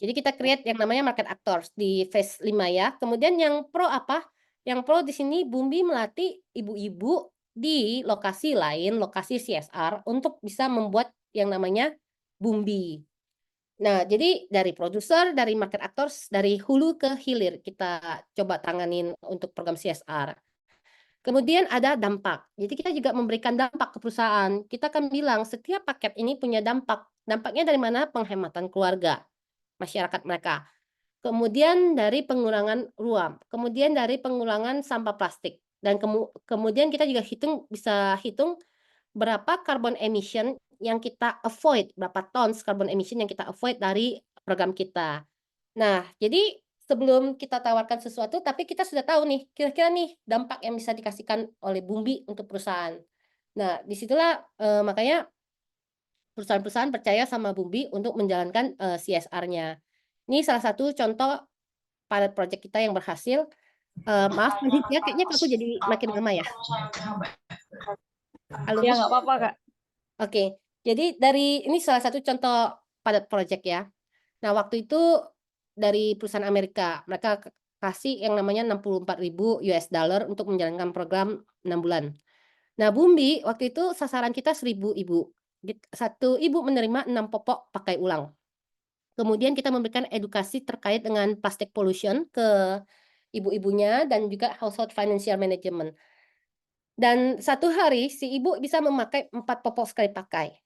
Jadi kita create yang namanya market actors di phase 5 ya. Kemudian yang pro apa? Yang pro di sini Bumbi melatih ibu-ibu di lokasi lain, lokasi CSR untuk bisa membuat yang namanya Bumbi. Nah, jadi dari produser, dari market actors, dari hulu ke hilir kita coba tanganin untuk program CSR. Kemudian ada dampak. Jadi kita juga memberikan dampak ke perusahaan. Kita akan bilang setiap paket ini punya dampak. Dampaknya dari mana? Penghematan keluarga masyarakat mereka. Kemudian dari pengurangan ruam, kemudian dari pengurangan sampah plastik, dan kemudian kita juga bisa hitung berapa carbon emission yang kita avoid, berapa tons carbon emission yang kita avoid dari program kita. Nah, jadi sebelum kita tawarkan sesuatu, tapi kita sudah tahu nih, kira-kira nih dampak yang bisa dikasihkan oleh Bumbi untuk perusahaan. Nah, disitulah makanya perusahaan-perusahaan percaya sama Bumbi untuk menjalankan CSR-nya. Ini salah satu contoh pilot project kita yang berhasil. Maaf, ya, kayaknya aku jadi makin lama ya. Halo. Ya nggak apa-apa Kak. Oke, jadi dari ini salah satu contoh pilot project ya. Nah, waktu itu dari perusahaan Amerika, mereka kasih yang namanya 64.000 US dollar untuk menjalankan program 6 bulan. Nah, Bumbi waktu itu sasaran kita 1.000 ibu. Satu ibu menerima 6 popok pakai ulang. Kemudian kita memberikan edukasi terkait dengan plastic pollution ke ibu-ibunya dan juga household financial management. Dan satu hari si ibu bisa memakai 4 popok sekali pakai.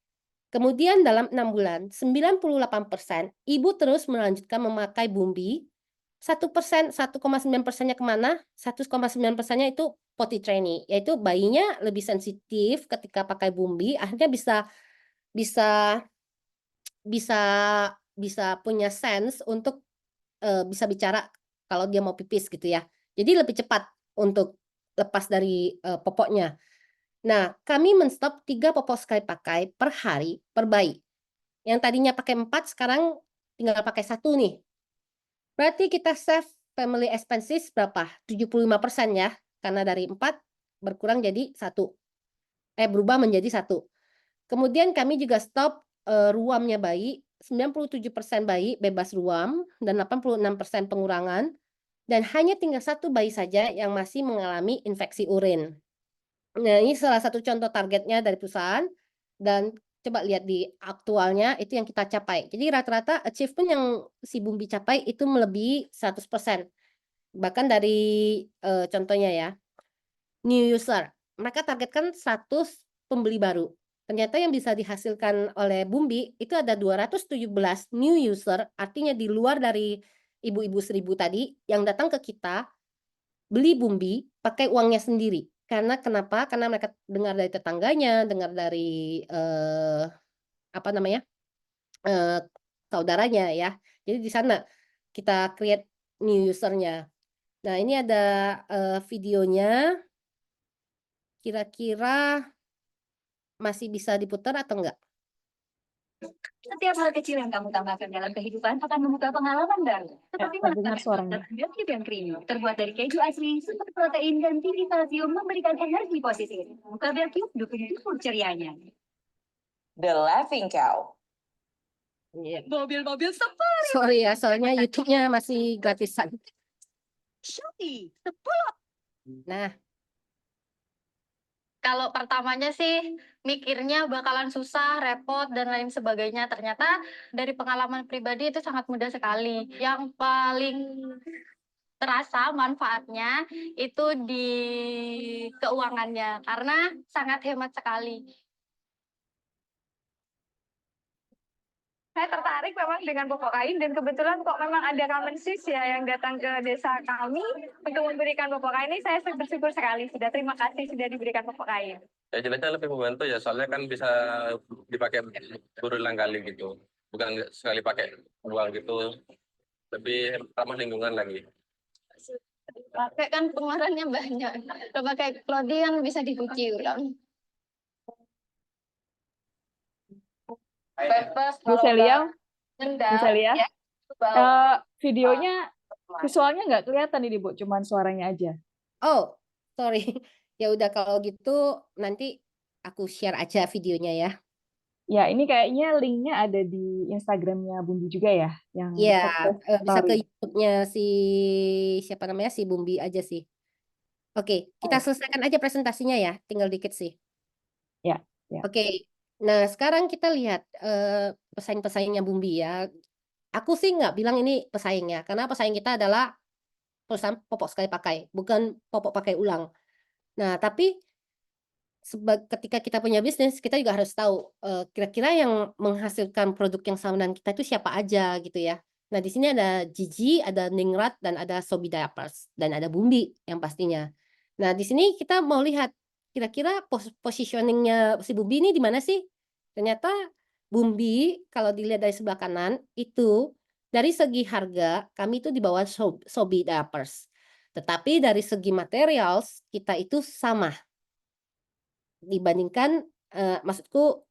Kemudian dalam 6 bulan, 98% ibu terus melanjutkan memakai Bumbi. 1%, 1,9%-nya kemana? 1,9%-nya itu potty training, yaitu bayinya lebih sensitif ketika pakai Bumbi, akhirnya bisa bisa bisa punya sense untuk bisa bicara kalau dia mau pipis gitu ya. Jadi lebih cepat untuk lepas dari popoknya. Nah, kami menstop 3 popok sekali pakai per hari per bayi. Yang tadinya pakai 4 sekarang tinggal pakai 1 nih. Berarti kita save family expenses berapa? 75% ya. Karena dari 4 berkurang jadi 1. Berubah menjadi 1. Kemudian kami juga stop ruamnya bayi. 97% bayi bebas ruam dan 86% pengurangan. Dan hanya tinggal 1 bayi saja yang masih mengalami infeksi urin. Nah, ini salah satu contoh targetnya dari perusahaan, dan coba lihat di aktualnya itu yang kita capai. Jadi rata-rata achievement yang si Bumbi capai itu melebihi 100%. Bahkan dari contohnya ya, new user, mereka targetkan 100 pembeli baru. Ternyata yang bisa dihasilkan oleh Bumbi itu ada 217 new user, artinya di luar dari ibu-ibu 1000 tadi yang datang ke kita beli Bumbi pakai uangnya sendiri. Karena kenapa? Karena mereka dengar dari tetangganya, dengar dari apa namanya? Saudaranya ya. Jadi di sana kita create new usernya. Nah, ini ada videonya. Kira-kira masih bisa diputar atau enggak? Setiap hal kecil yang kamu tambahkan dalam kehidupan akan membuka pengalaman baru. Seperti terdengar suaranya. milk yang creamy, terbuat dari keju asli, super protein dan tinggi kalsium memberikan energi positif. Buka Milk dukung tubuh cerianya. The Laughing Cow. Iya. Mobil-mobil safari Sorry ya, soalnya YouTube-nya masih gratisan. Shopee. Nah, Kalau pertamanya sih mikirnya bakalan susah, repot, dan lain sebagainya. Ternyata dari pengalaman pribadi itu sangat mudah sekali. Yang paling terasa manfaatnya itu di keuangannya, karena sangat hemat sekali. Saya tertarik memang dengan pupuk kain dan kebetulan kok memang ada Kamensis ya yang datang ke desa kami untuk memberikan pupuk kain ini, saya bersyukur sekali. Sudah terima kasih sudah diberikan pupuk kain. Ya jelasnya lebih membantu ya, soalnya kan bisa dipakai berulang kali gitu. Bukan sekali pakai uang gitu, lebih ramah lingkungan lagi. Pakai kan pengeluarannya banyak. Kalau pakai clothing kan bisa dicuci ulang. Bu Celia, Bu Celia, Ya. videonya visualnya nggak kelihatan ini Bu, cuman suaranya aja. oh, sorry. Ya udah kalau gitu nanti aku share aja videonya ya. Ya, ini kayaknya linknya ada di Instagramnya Bumbi juga ya, yang Iya, podcast bisa ke story. YouTube-nya si siapa namanya si Bumbi aja sih. Oke, kita selesaikan aja presentasinya ya, tinggal dikit sih. Ya, ya. Oke, nah sekarang kita lihat pesaing-pesaingnya Bumbi ya. Aku sih nggak bilang ini pesaingnya, karena pesaing kita adalah perusahaan popok sekali pakai, bukan popok pakai ulang. Nah, tapi ketika kita punya bisnis, kita juga harus tahu kira-kira yang menghasilkan produk yang sama dengan kita itu siapa aja gitu ya. Nah, di sini ada Gigi, ada Ningrat, dan ada Sobi Diapers, dan ada Bumbi yang pastinya. Nah, di sini kita mau lihat kira-kira positioningnya si Bumbi ini di mana sih? Ternyata Bumbi kalau dilihat dari sebelah kanan itu dari segi harga kami itu di bawah Sobi Diapers. Tetapi dari segi materials kita itu sama dibandingkan maksudku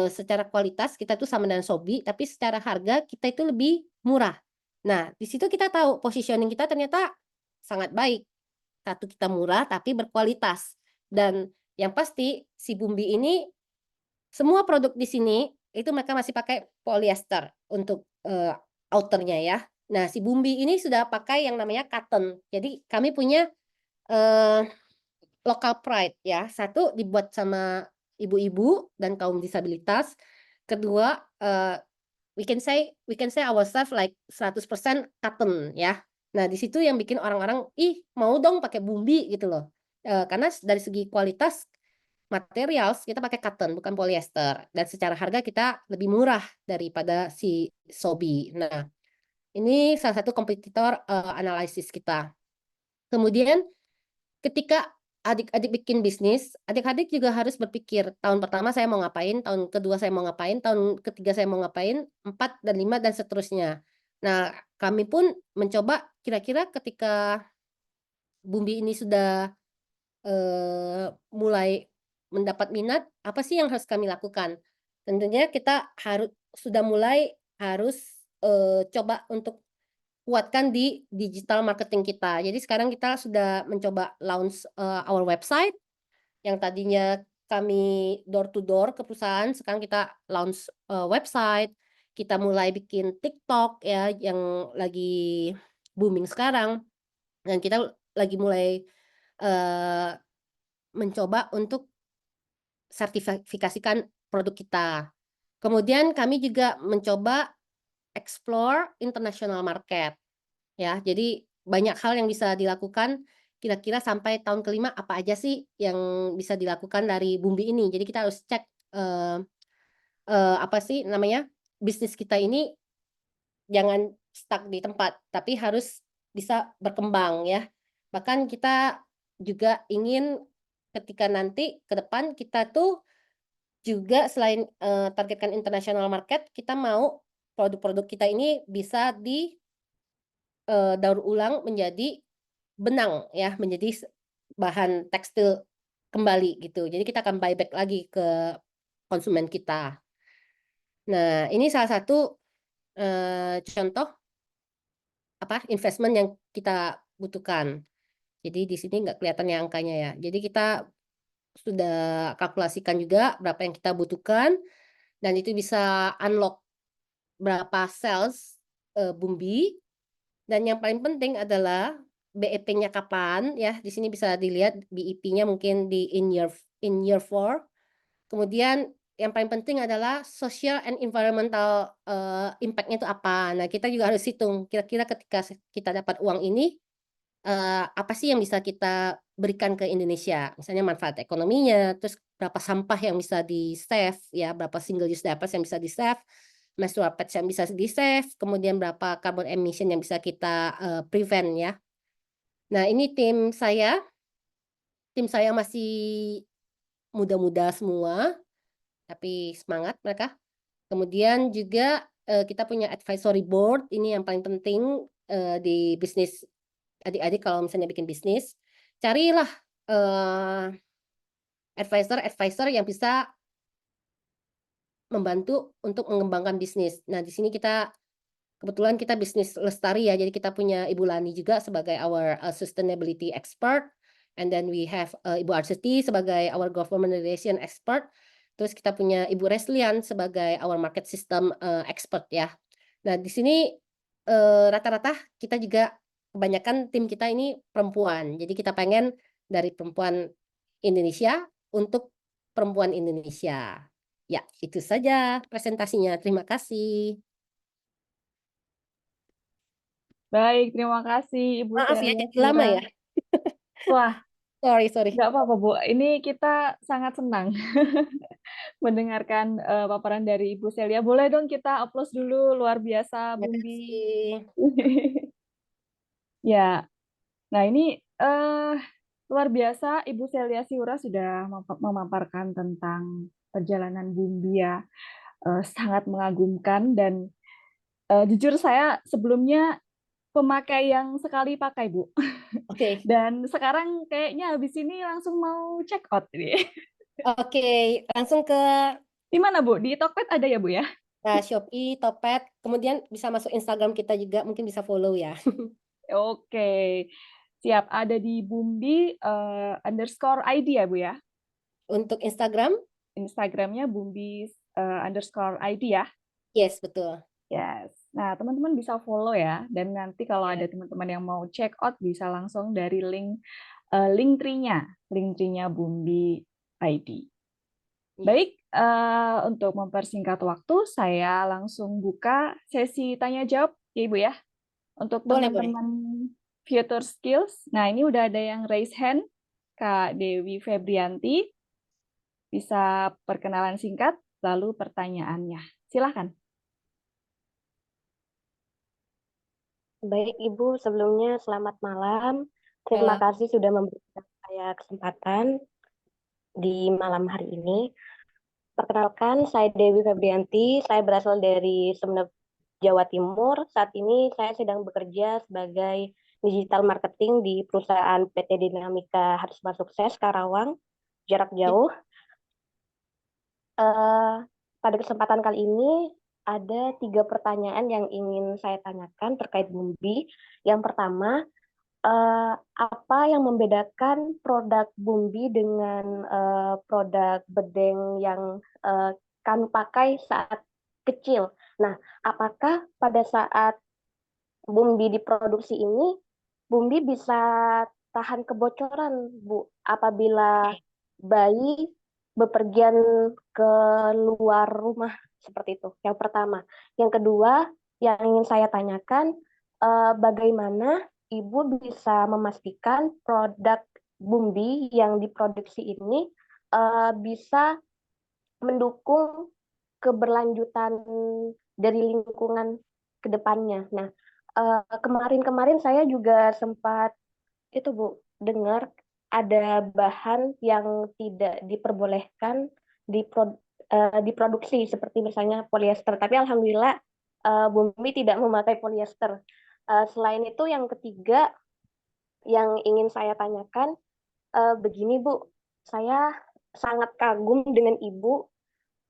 secara kualitas kita tuh sama dengan Sobi, tapi secara harga kita itu lebih murah. Nah, di situ kita tahu positioning kita ternyata sangat baik. Satu, kita murah tapi berkualitas. Dan yang pasti si Bumbi ini semua produk di sini itu mereka masih pakai polyester untuk outernya ya. Nah, si Bumbi ini sudah pakai yang namanya cotton. Jadi kami punya local pride ya. Satu, dibuat sama ibu-ibu dan kaum disabilitas. Kedua, we can say ourselves like 100% cotton ya. Nah, di situ yang bikin orang-orang mau dong pakai Bumbi gitu loh. Karena dari segi kualitas materials kita pakai cotton bukan polyester, dan secara harga kita lebih murah daripada si Sobi. Nah, ini salah satu kompetitor analisis kita. Kemudian ketika adik-adik bikin bisnis, adik-adik juga harus berpikir, tahun pertama saya mau ngapain, tahun kedua saya mau ngapain, tahun ketiga saya mau ngapain, 4 dan 5 dan seterusnya. Nah, kami pun mencoba kira-kira ketika Bumbi ini sudah mulai mendapat minat, apa sih yang harus kami lakukan? Tentunya kita sudah mulai harus coba untuk kuatkan di digital marketing kita. Jadi sekarang kita sudah mencoba launch our website yang tadinya kami door to door ke perusahaan, sekarang kita launch website, kita mulai bikin TikTok ya yang lagi booming sekarang, dan kita lagi mulai mencoba untuk sertifikasikan produk kita. Kemudian kami juga mencoba explore international market. Ya, jadi banyak hal yang bisa dilakukan kira-kira sampai tahun kelima apa aja sih yang bisa dilakukan dari Bumbi ini. Jadi kita harus cek apa sih namanya bisnis kita ini jangan stuck di tempat, tapi harus bisa berkembang ya. Bahkan kita juga ingin ketika nanti ke depan kita tuh juga selain targetkan international market, kita mau produk-produk kita ini bisa di daur ulang menjadi benang ya, menjadi bahan tekstil kembali gitu. Jadi kita akan buyback lagi ke konsumen kita. Nah, ini salah satu contoh apa investment yang kita butuhkan. Jadi di sini nggak kelihatan ya angkanya ya. Jadi kita sudah kalkulasikan juga berapa yang kita butuhkan dan itu bisa unlock berapa sales Bumbi. Dan yang paling penting adalah BEP-nya kapan ya. Di sini bisa dilihat BEP-nya mungkin di in year 4. Kemudian yang paling penting adalah social and environmental impact-nya itu apa. Nah, kita juga harus hitung kira-kira ketika kita dapat uang ini apa sih yang bisa kita berikan ke Indonesia. Misalnya manfaat ekonominya, terus berapa sampah yang bisa di-save ya, berapa single use diapers yang bisa di-save, menstrual pads yang bisa di-save, kemudian berapa carbon emission yang bisa kita prevent ya. Nah, ini tim saya masih muda-muda semua, tapi semangat mereka. Kemudian juga kita punya advisory board, ini yang paling penting di bisnis adik-adik kalau misalnya bikin bisnis, carilah advisor yang bisa membantu untuk mengembangkan bisnis. Nah, di sini kebetulan kita bisnis lestari ya, jadi kita punya Ibu Lani juga sebagai our sustainability expert, and then we have Ibu Arseti sebagai our government relation expert, terus kita punya Ibu Reslian sebagai our market system expert ya. Nah, di sini rata-rata kita juga kebanyakan tim kita ini perempuan, jadi kita pengen dari perempuan Indonesia untuk perempuan Indonesia. Ya, itu saja presentasinya. Terima kasih. Baik, terima kasih Ibu Maaf ya, Celia jadi lama Siura. ya. Wah, Sorry. nggak apa-apa, Bu. Ini kita sangat senang mendengarkan paparan dari Ibu Celia. Boleh dong kita applause dulu, luar biasa, Terima Bumbi. kasih. Ya, nah ini luar biasa Ibu Celia Siura sudah memaparkan tentang perjalanan Bumbi ya. Sangat mengagumkan dan jujur saya sebelumnya pemakai yang sekali pakai, Bu. Oke. Dan sekarang kayaknya habis ini langsung mau check out nih. Oke, langsung ke Di mana, Bu? Di Tokped ada ya, Bu ya? Shopee, Topet, kemudian bisa masuk Instagram kita juga, mungkin bisa follow ya. Oke. Siap, ada di Bumbi _ID ya, Bu ya? Untuk Instagram, Instagramnya Bumbi _ID ya? yes, betul. Yes. Nah, teman-teman bisa follow ya. Dan nanti kalau ada teman-teman yang mau check out, bisa langsung dari link tree-nya Bumbi ID. Baik, untuk mempersingkat waktu, saya langsung buka sesi tanya jawab ya Ibu ya. Untuk Boleh. teman-teman Future Skills. Nah, ini udah ada yang raise hand, Kak Dewi Febrianti. Bisa perkenalan singkat, lalu pertanyaannya. Silahkan. Baik Ibu, sebelumnya selamat malam. Terima Malam. kasih sudah memberikan saya kesempatan di malam hari ini. Perkenalkan, saya Dewi Febrianti. Saya berasal dari Sumeneb, Jawa Timur. Saat ini saya sedang bekerja sebagai digital marketing di perusahaan PT Dinamika Harisma Sukses Karawang, jarak jauh. Pada kesempatan kali ini ada 3 pertanyaan yang ingin saya tanyakan terkait Bumbi. Yang pertama, apa yang membedakan produk Bumbi dengan produk bedeng yang kami pakai saat kecil? Nah, apakah pada saat Bumbi diproduksi ini, Bumbi bisa tahan kebocoran, Bu, apabila bayi bepergian ke luar rumah seperti itu? Yang pertama. Yang kedua, yang ingin saya tanyakan, bagaimana Ibu bisa memastikan produk Bumbi yang diproduksi ini bisa mendukung keberlanjutan dari lingkungan ke depannya. Nah, kemarin-kemarin saya juga sempat itu Bu, dengar ada bahan yang tidak diperbolehkan diproduksi seperti misalnya polyester. Tapi alhamdulillah Bumi tidak memakai polyester. Selain itu yang ketiga yang ingin saya tanyakan begini Bu, saya sangat kagum dengan Ibu,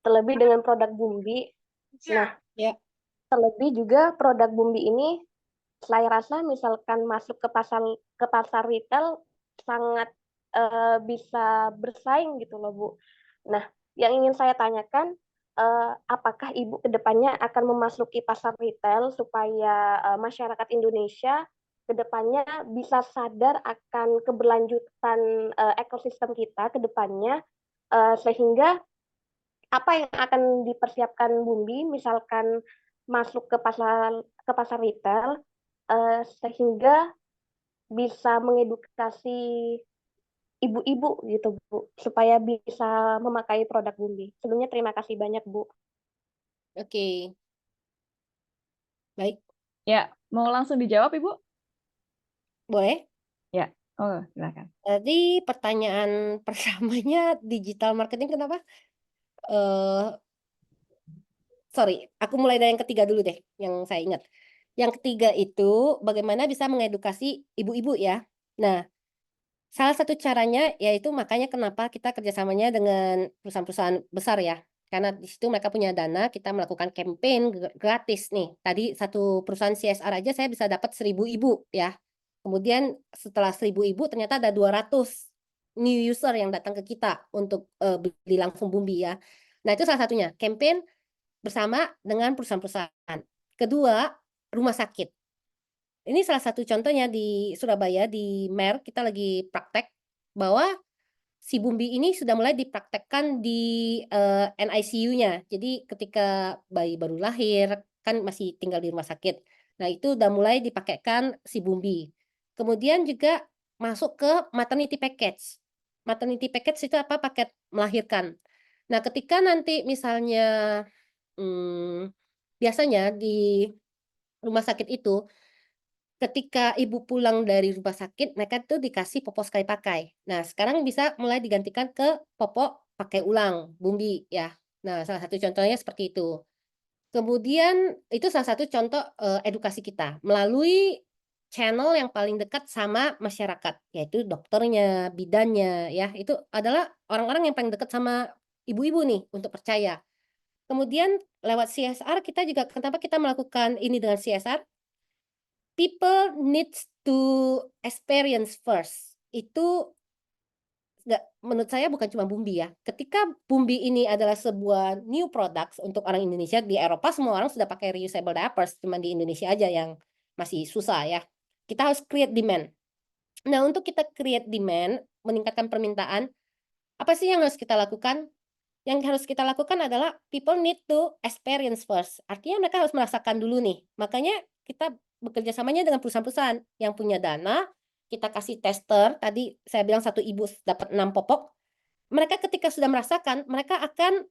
terlebih dengan produk Bumbi. Nah, Ya. terlebih juga produk Bumbi ini saya rasa misalkan masuk ke pasar retail sangat bisa bersaing gitu loh Bu. Nah, yang ingin saya tanyakan apakah Ibu kedepannya akan memasuki pasar retail supaya masyarakat Indonesia kedepannya bisa sadar akan keberlanjutan ekosistem kita kedepannya sehingga apa yang akan dipersiapkan Bumbi misalkan masuk ke pasar retail sehingga bisa mengedukasi ibu-ibu gitu Bu supaya bisa memakai produk Bumbi. Sebelumnya terima kasih banyak Bu. Oke. Baik, Ya, mau langsung dijawab Ibu? boleh. Ya, oh silakan. Tadi pertanyaan pertamanya digital marketing kenapa? Sorry, aku mulai dari yang ketiga dulu deh, yang saya ingat. Yang ketiga itu bagaimana bisa mengedukasi ibu-ibu ya. Nah, salah satu caranya yaitu makanya kenapa kita kerjasamanya dengan perusahaan-perusahaan besar ya. Karena di situ mereka punya dana, kita melakukan campaign gratis nih. Tadi satu perusahaan CSR aja saya bisa dapat 1.000 ibu ya. Kemudian setelah 1.000 ibu ternyata ada 200 new user yang datang ke kita untuk beli langsung Bumbi ya. Nah, itu salah satunya, campaign bersama dengan perusahaan-perusahaan. Kedua, rumah sakit. Ini salah satu contohnya di Surabaya, di MER, kita lagi praktek bahwa si Bumbi ini sudah mulai dipraktekkan di NICU-nya. Jadi ketika bayi baru lahir, kan masih tinggal di rumah sakit. Nah, itu udah mulai dipakaikan si Bumbi. Kemudian juga masuk ke maternity package. Maternity package itu apa? Paket melahirkan. Nah, ketika nanti misalnya biasanya di rumah sakit itu ketika ibu pulang dari rumah sakit mereka tuh dikasih popok sekali pakai. Nah, sekarang bisa mulai digantikan ke popok pakai ulang, Bumbi ya. Nah, salah satu contohnya seperti itu. Kemudian itu salah satu contoh edukasi kita melalui channel yang paling dekat sama masyarakat, yaitu dokternya, bidannya ya. Itu adalah orang-orang yang paling dekat sama ibu-ibu nih untuk percaya. Kemudian lewat CSR kita juga kenapa kita melakukan ini dengan CSR? People needs to experience first. Itu menurut saya bukan cuma Bumbi ya. Ketika Bumbi ini adalah sebuah new products untuk orang Indonesia, di Eropa semua orang sudah pakai reusable diapers, cuma di Indonesia aja yang masih susah ya. Kita harus create demand. Nah, untuk kita create demand, meningkatkan permintaan, apa sih yang harus kita lakukan? Yang harus kita lakukan adalah people need to experience first. Artinya mereka harus merasakan dulu nih. Makanya kita bekerja samanya dengan perusahaan-perusahaan yang punya dana, kita kasih tester, tadi saya bilang satu ibu dapat 6 popok. Mereka ketika sudah merasakan, mereka akan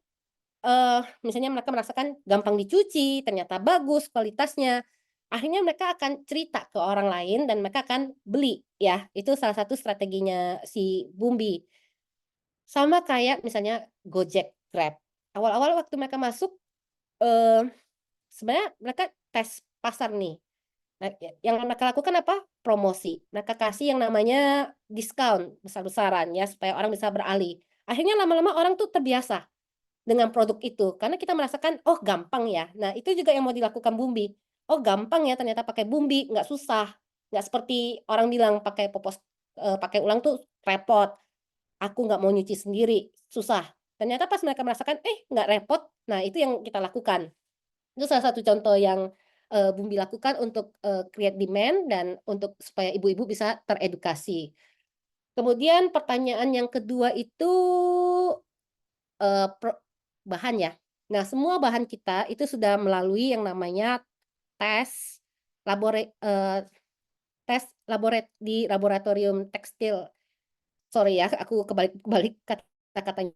misalnya mereka merasakan gampang dicuci, ternyata bagus kualitasnya. Akhirnya mereka akan cerita ke orang lain dan mereka akan beli ya. Itu salah satu strateginya si Bumbi. Sama kayak misalnya Gojek, Grab. Awal-awal waktu mereka masuk, sebenarnya mereka tes pasar nih. Nah, yang mereka lakukan apa? Promosi. Mereka kasih yang namanya diskon besar-besaran ya, supaya orang bisa beralih. Akhirnya lama-lama orang tuh terbiasa dengan produk itu, karena kita merasakan, oh gampang ya. Nah, itu juga yang mau dilakukan Bumbi. Oh gampang ya ternyata pakai Bumbi, nggak susah. Nggak seperti orang bilang pakai popos, pakai ulang tuh repot. Aku nggak mau nyuci sendiri, susah. Ternyata pas mereka merasakan, nggak repot. Nah, itu yang kita lakukan. Itu salah satu contoh yang Bumbi lakukan untuk create demand dan untuk supaya ibu-ibu bisa teredukasi. Kemudian pertanyaan yang kedua itu bahan ya. Nah, semua bahan kita itu sudah melalui yang namanya tes tes di laboratorium tekstil. Sorry ya, aku kebalik kata-katanya.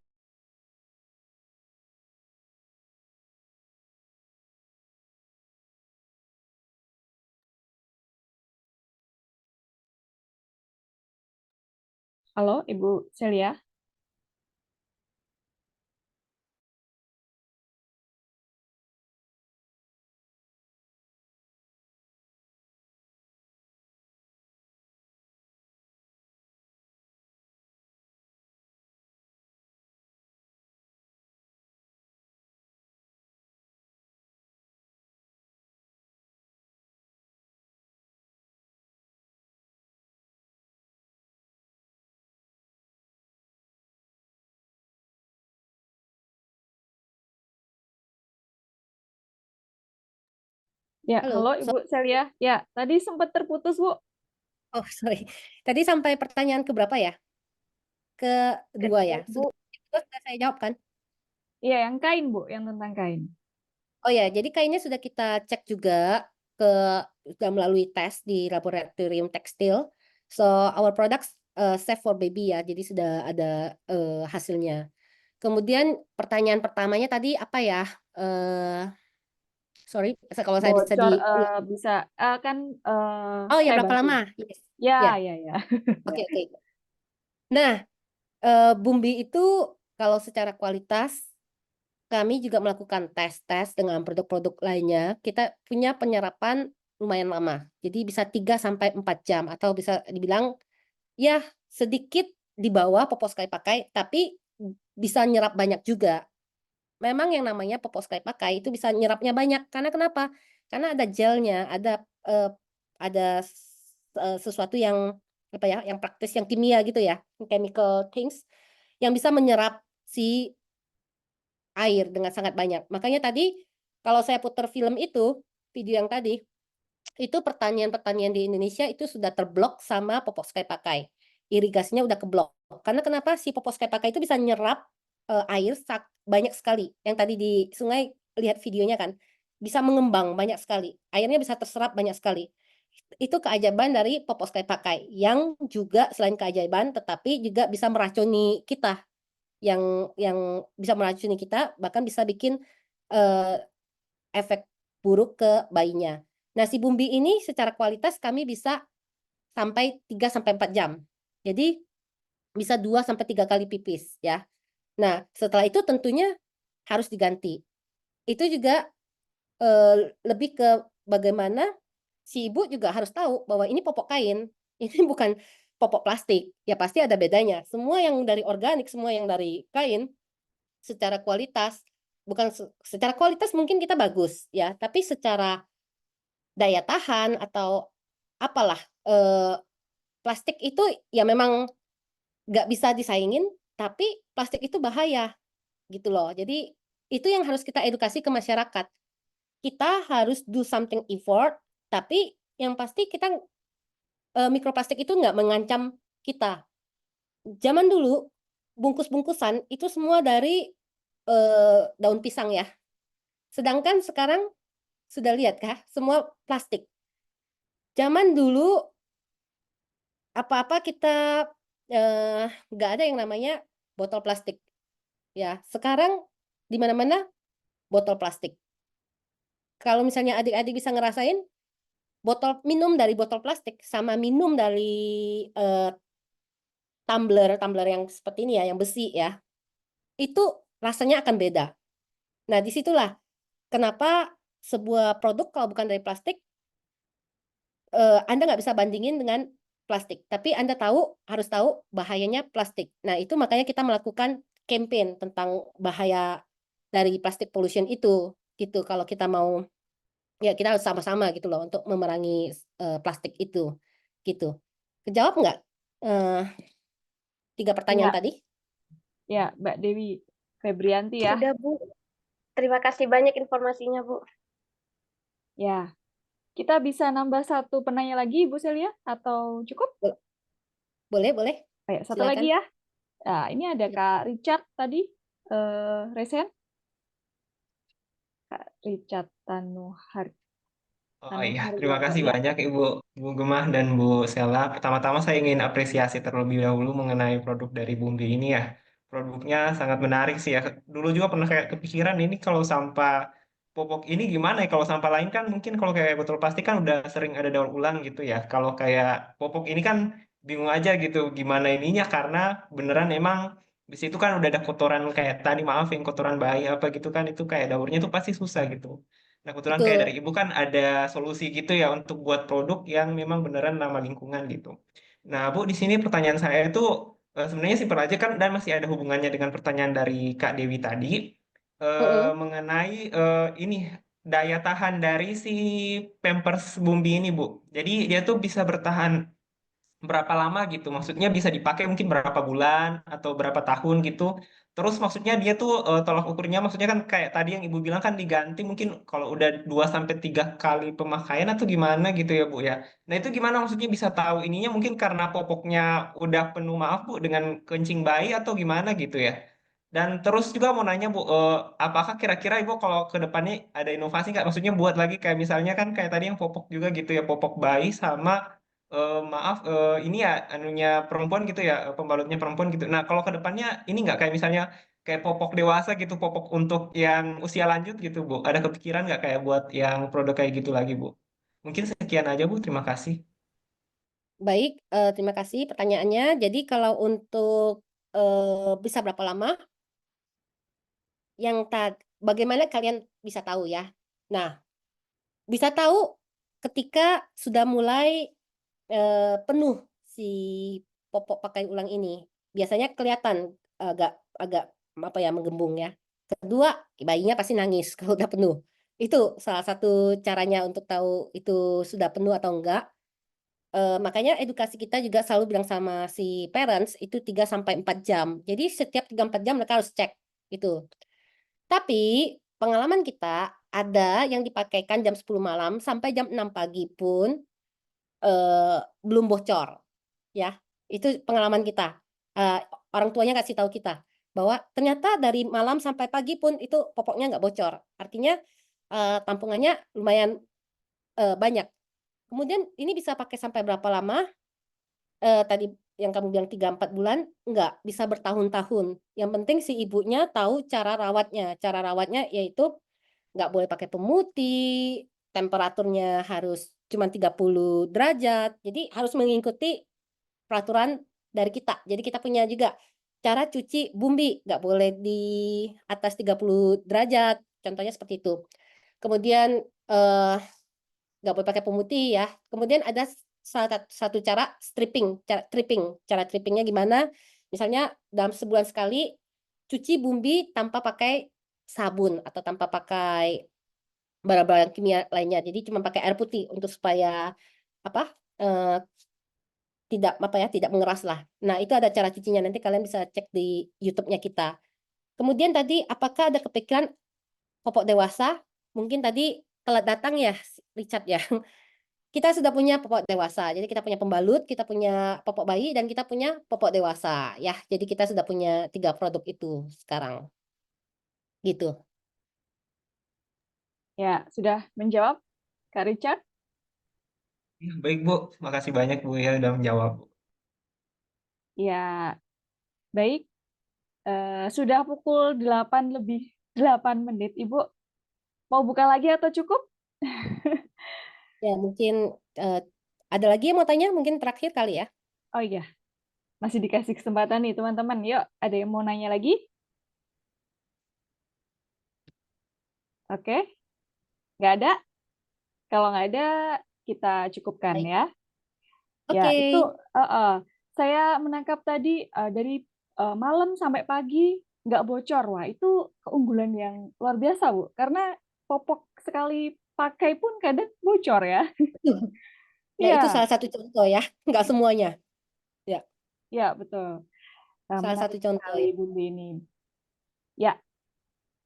Halo, Ibu Celia. Ya, Halo, halo Ibu Celia. Ya, tadi sempat terputus, Bu. oh sorry. Tadi sampai pertanyaan ke berapa ya? Kedua ya. Bu, Sudah saya jawab kan? Iya, yang kain, Bu, yang tentang kain. Oh ya, jadi kainnya sudah kita cek juga sudah melalui tes di laboratorium tekstil. So our products safe for baby ya. Jadi sudah ada hasilnya. Kemudian pertanyaan pertamanya tadi apa ya? Sorry, kalau saya bisa Bocor diulang. bisa kan Oh ya, saya berapa bantu. lama? Yes. Ya, Ya, ya, ya. oke oke. Nah, Bumbi itu kalau secara kualitas kami juga melakukan tes-tes dengan produk-produk lainnya. Kita punya penyerapan lumayan lama. Jadi bisa 3 sampai 4 jam atau bisa dibilang ya sedikit di bawah popok sekali pakai, tapi bisa nyerap banyak juga. Memang yang namanya popok sekali pakai itu bisa nyerapnya banyak. Karena kenapa? Karena ada gelnya, ada sesuatu yang apa ya, yang praktis, yang kimia gitu ya, chemical things yang bisa menyerap si air dengan sangat banyak. Makanya tadi kalau saya putar film itu, video yang tadi, itu pertanian-pertanian di Indonesia itu sudah terblok sama popok sekali pakai. Irigasinya udah keblok. Karena kenapa si popok sekali pakai itu bisa nyerap air banyak sekali. Yang tadi di sungai lihat videonya kan, bisa mengembang banyak sekali. Airnya bisa terserap banyak sekali. Itu keajaiban dari popok sekali pakai yang juga selain keajaiban tetapi juga bisa meracuni kita yang bisa meracuni kita bahkan bisa bikin eh, efek buruk ke bayinya. Nah, si Bumbi ini secara kualitas kami bisa sampai 3 sampai 4 jam. Jadi bisa 2 sampai 3 kali pipis ya. Nah, setelah itu tentunya harus diganti. Itu juga lebih ke bagaimana si ibu juga harus tahu bahwa ini popok kain, ini bukan popok plastik. Ya pasti ada bedanya. Semua yang dari organik, semua yang dari kain secara kualitas bukan secara kualitas mungkin kita bagus ya, tapi secara daya tahan atau apalah plastik itu ya memang nggak bisa disaingin, tapi plastik itu bahaya gitu loh. Jadi itu yang harus kita edukasi ke masyarakat. Kita harus do something effort, tapi yang pasti kita mikroplastik itu nggak mengancam kita. Zaman dulu bungkus-bungkusan itu semua dari daun pisang ya. Sedangkan sekarang sudah lihat kah semua plastik. Zaman dulu apa-apa kita nggak ada yang namanya botol plastik. Ya, sekarang di mana-mana botol plastik. Kalau misalnya adik-adik bisa ngerasain minum dari botol plastik sama minum dari tumbler yang seperti ini ya, yang besi ya, itu rasanya akan beda. Nah, disitulah kenapa sebuah produk kalau bukan dari plastik, Anda nggak bisa bandingin dengan plastik. Tapi Anda harus tahu bahayanya plastik. Nah, itu makanya kita melakukan campaign tentang bahaya dari plastik pollution itu, gitu. Kalau kita mau, ya kita harus sama-sama gitu loh untuk memerangi plastik itu, gitu. Kejawab nggak 3 pertanyaan Ya, tadi? ya, Mbak Dewi Febrianti ya. sudah Bu. Terima kasih banyak informasinya Bu. Ya, kita bisa nambah satu penanya lagi, Bu Celia, atau cukup? Boleh, boleh. Ayo, satu Silakan. lagi ya. Nah, ini ada Kak Richard tadi, Resen. Kak Richard Tanuhar. Oh Selamat iya, hari terima Bapak kasih ya. banyak Bu Gemah dan Bu Sela. Pertama-tama saya ingin apresiasi terlebih dahulu mengenai produk dari Bumdi ini ya. Produknya sangat menarik sih ya. Dulu juga pernah kayak kepikiran ini kalau sampah popok ini gimana ya? Kalau sampah lain kan mungkin kalau kayak botol plastik kan udah sering ada daur ulang gitu ya. Kalau kayak popok ini kan bingung aja gitu gimana ininya karena beneran emang di situ kan udah ada kotoran kayak tadi maaf yang kotoran bayi apa gitu kan itu kayak daurnya tuh pasti susah gitu. Nah, kebetulan kayak dari Betul. ibu kan ada solusi gitu ya untuk buat produk yang memang beneran ramah lingkungan gitu. Nah, Bu, di sini pertanyaan saya itu sebenarnya simpel aja kan dan masih ada hubungannya dengan pertanyaan dari Kak Dewi tadi Mm-mm. mengenai ini daya tahan dari si Pampers Bumbi ini, Bu. Jadi dia tuh bisa bertahan berapa lama gitu. Maksudnya bisa dipakai mungkin berapa bulan atau berapa tahun gitu. Terus maksudnya dia tuh tolak ukurnya maksudnya kan kayak tadi yang Ibu bilang kan diganti mungkin kalau udah 2 sampai 3 kali pemakaian atau gimana gitu ya Bu ya. Nah, itu gimana maksudnya bisa tahu ininya mungkin karena popoknya udah penuh maaf Bu dengan kencing bayi atau gimana gitu ya. Dan terus juga mau nanya Bu, apakah kira-kira Ibu kalau ke depannya ada inovasi nggak? Maksudnya buat lagi kayak misalnya kan kayak tadi yang popok juga gitu ya, popok bayi sama maaf ini ya anunya perempuan gitu ya pembalutnya perempuan gitu. Nah kalau ke depannya ini nggak kayak misalnya kayak popok dewasa gitu popok untuk yang usia lanjut gitu Bu. Ada kepikiran nggak kayak buat yang produk kayak gitu lagi Bu? Mungkin sekian aja Bu. Terima kasih. Baik, terima kasih pertanyaannya. Jadi kalau untuk bisa berapa lama, bagaimana kalian bisa tahu ya? Nah, bisa tahu ketika sudah mulai penuh si popok pakai ulang ini. Biasanya kelihatan agak agak apa ya menggembung ya. Kedua, bayinya pasti nangis kalau udah penuh. Itu salah satu caranya untuk tahu itu sudah penuh atau enggak. Makanya edukasi kita juga selalu bilang sama si parents itu 3 sampai 4 jam. Jadi setiap 3 4 jam mereka harus cek itu. Tapi pengalaman kita ada yang dipakaikan jam 10 malam sampai jam 6 pagi pun belum bocor ya. Itu pengalaman kita. Eee, Orang tuanya kasih tahu kita bahwa ternyata dari malam sampai pagi pun itu popoknya nggak bocor. Artinya tampungannya lumayan banyak. Kemudian ini bisa pakai sampai berapa lama? Tadi yang kamu bilang 3 4 bulan, enggak, bisa bertahun-tahun. Yang penting si ibunya tahu cara rawatnya. Cara rawatnya yaitu nggak boleh pakai pemutih, temperaturnya harus cuma 30 derajat. Jadi harus mengikuti peraturan dari kita. Jadi kita punya juga cara cuci bumbi, nggak boleh di atas 30 derajat, contohnya seperti itu. Kemudian, nggak boleh pakai pemutih ya. Kemudian ada satu cara stripping, cara tripping. Cara tripping-nya gimana, misalnya dalam sebulan sekali cuci bumbi tanpa pakai sabun atau tanpa pakai barang-barang kimia lainnya. Jadi cuma pakai air putih untuk supaya apa, tidak apa ya, tidak mengeras lah. Nah, itu ada cara cucinya, nanti kalian bisa cek di YouTube-nya kita. Kemudian tadi apakah ada kepikiran popok dewasa? Mungkin tadi telat datang ya, Richard ya. Kita sudah punya popok dewasa. Jadi kita punya pembalut, kita punya popok bayi, dan kita punya popok dewasa ya. Jadi kita sudah punya 3 produk itu sekarang. Gitu. Ya, sudah menjawab Kak Richard? Ya, baik Bu, makasih banyak Bu ya udah menjawab. Ya, baik. Sudah pukul 8 lebih 8 menit. Ibu mau buka lagi atau cukup? Ya, mungkin ada lagi yang mau tanya? Mungkin terakhir kali ya. Oh iya, masih dikasih kesempatan nih teman-teman. Yuk, ada yang mau nanya lagi? Oke, nggak ada? Kalau nggak ada, kita cukupkan Baik. ya. Ya, Oke. itu saya menangkap tadi dari malam sampai pagi nggak bocor. Wah, itu keunggulan yang luar biasa, Bu. Karena popok sekali pakai pun kadang bocor ya. Nah, itu Iya, salah satu contoh ya, nggak semuanya. Ya, ya betul. salah satu Menarik contoh sekali ya. Bunda ini. Ya,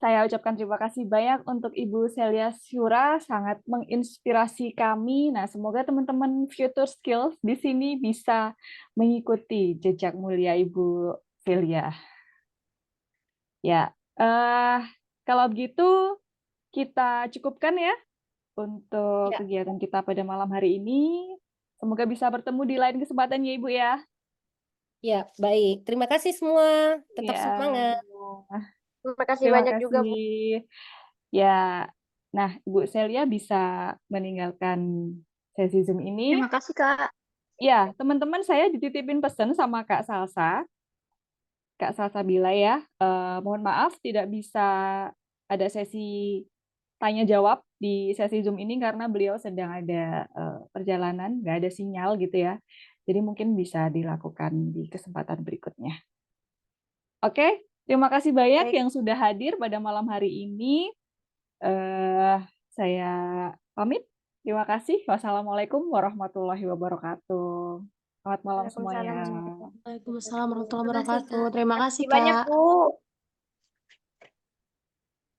saya ucapkan terima kasih banyak untuk Ibu Celia Syura, sangat menginspirasi kami. Nah, semoga teman-teman Future Skills di sini bisa mengikuti jejak mulia Ibu Celia. Ya, kalau begitu kita cukupkan ya. untuk Ya, kegiatan kita pada malam hari ini. Semoga bisa bertemu di lain kesempatan ya Ibu ya. ya, baik. Terima kasih semua. Tetap Ya, semangat. Terima kasih terima banyak juga, Bu. kasih. Ya, nah Ibu Celia bisa meninggalkan sesi Zoom ini. Terima kasih, Kak. Ya, teman-teman saya dititipin pesan sama Kak Salsa Bila ya. Mohon maaf tidak bisa ada sesi tanya jawab di sesi Zoom ini karena beliau sedang ada perjalanan, nggak ada sinyal gitu ya. Jadi mungkin bisa dilakukan di kesempatan berikutnya. Oke, terima kasih banyak Baik. yang sudah hadir pada malam hari ini. Saya pamit. Terima kasih. Wassalamualaikum warahmatullahi wabarakatuh. Selamat malam semuanya. Waalaikumsalam. Waalaikumsalam warahmatullahi Terima kasih, wabarakatuh. Kak. Terima kasih, Terima kasih banyak, Kak. Bu.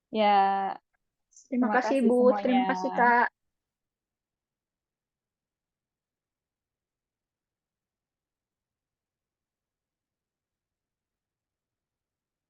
Ya, Terima terima kasih, kasih Bu. Terima kasih, semuanya. Kak.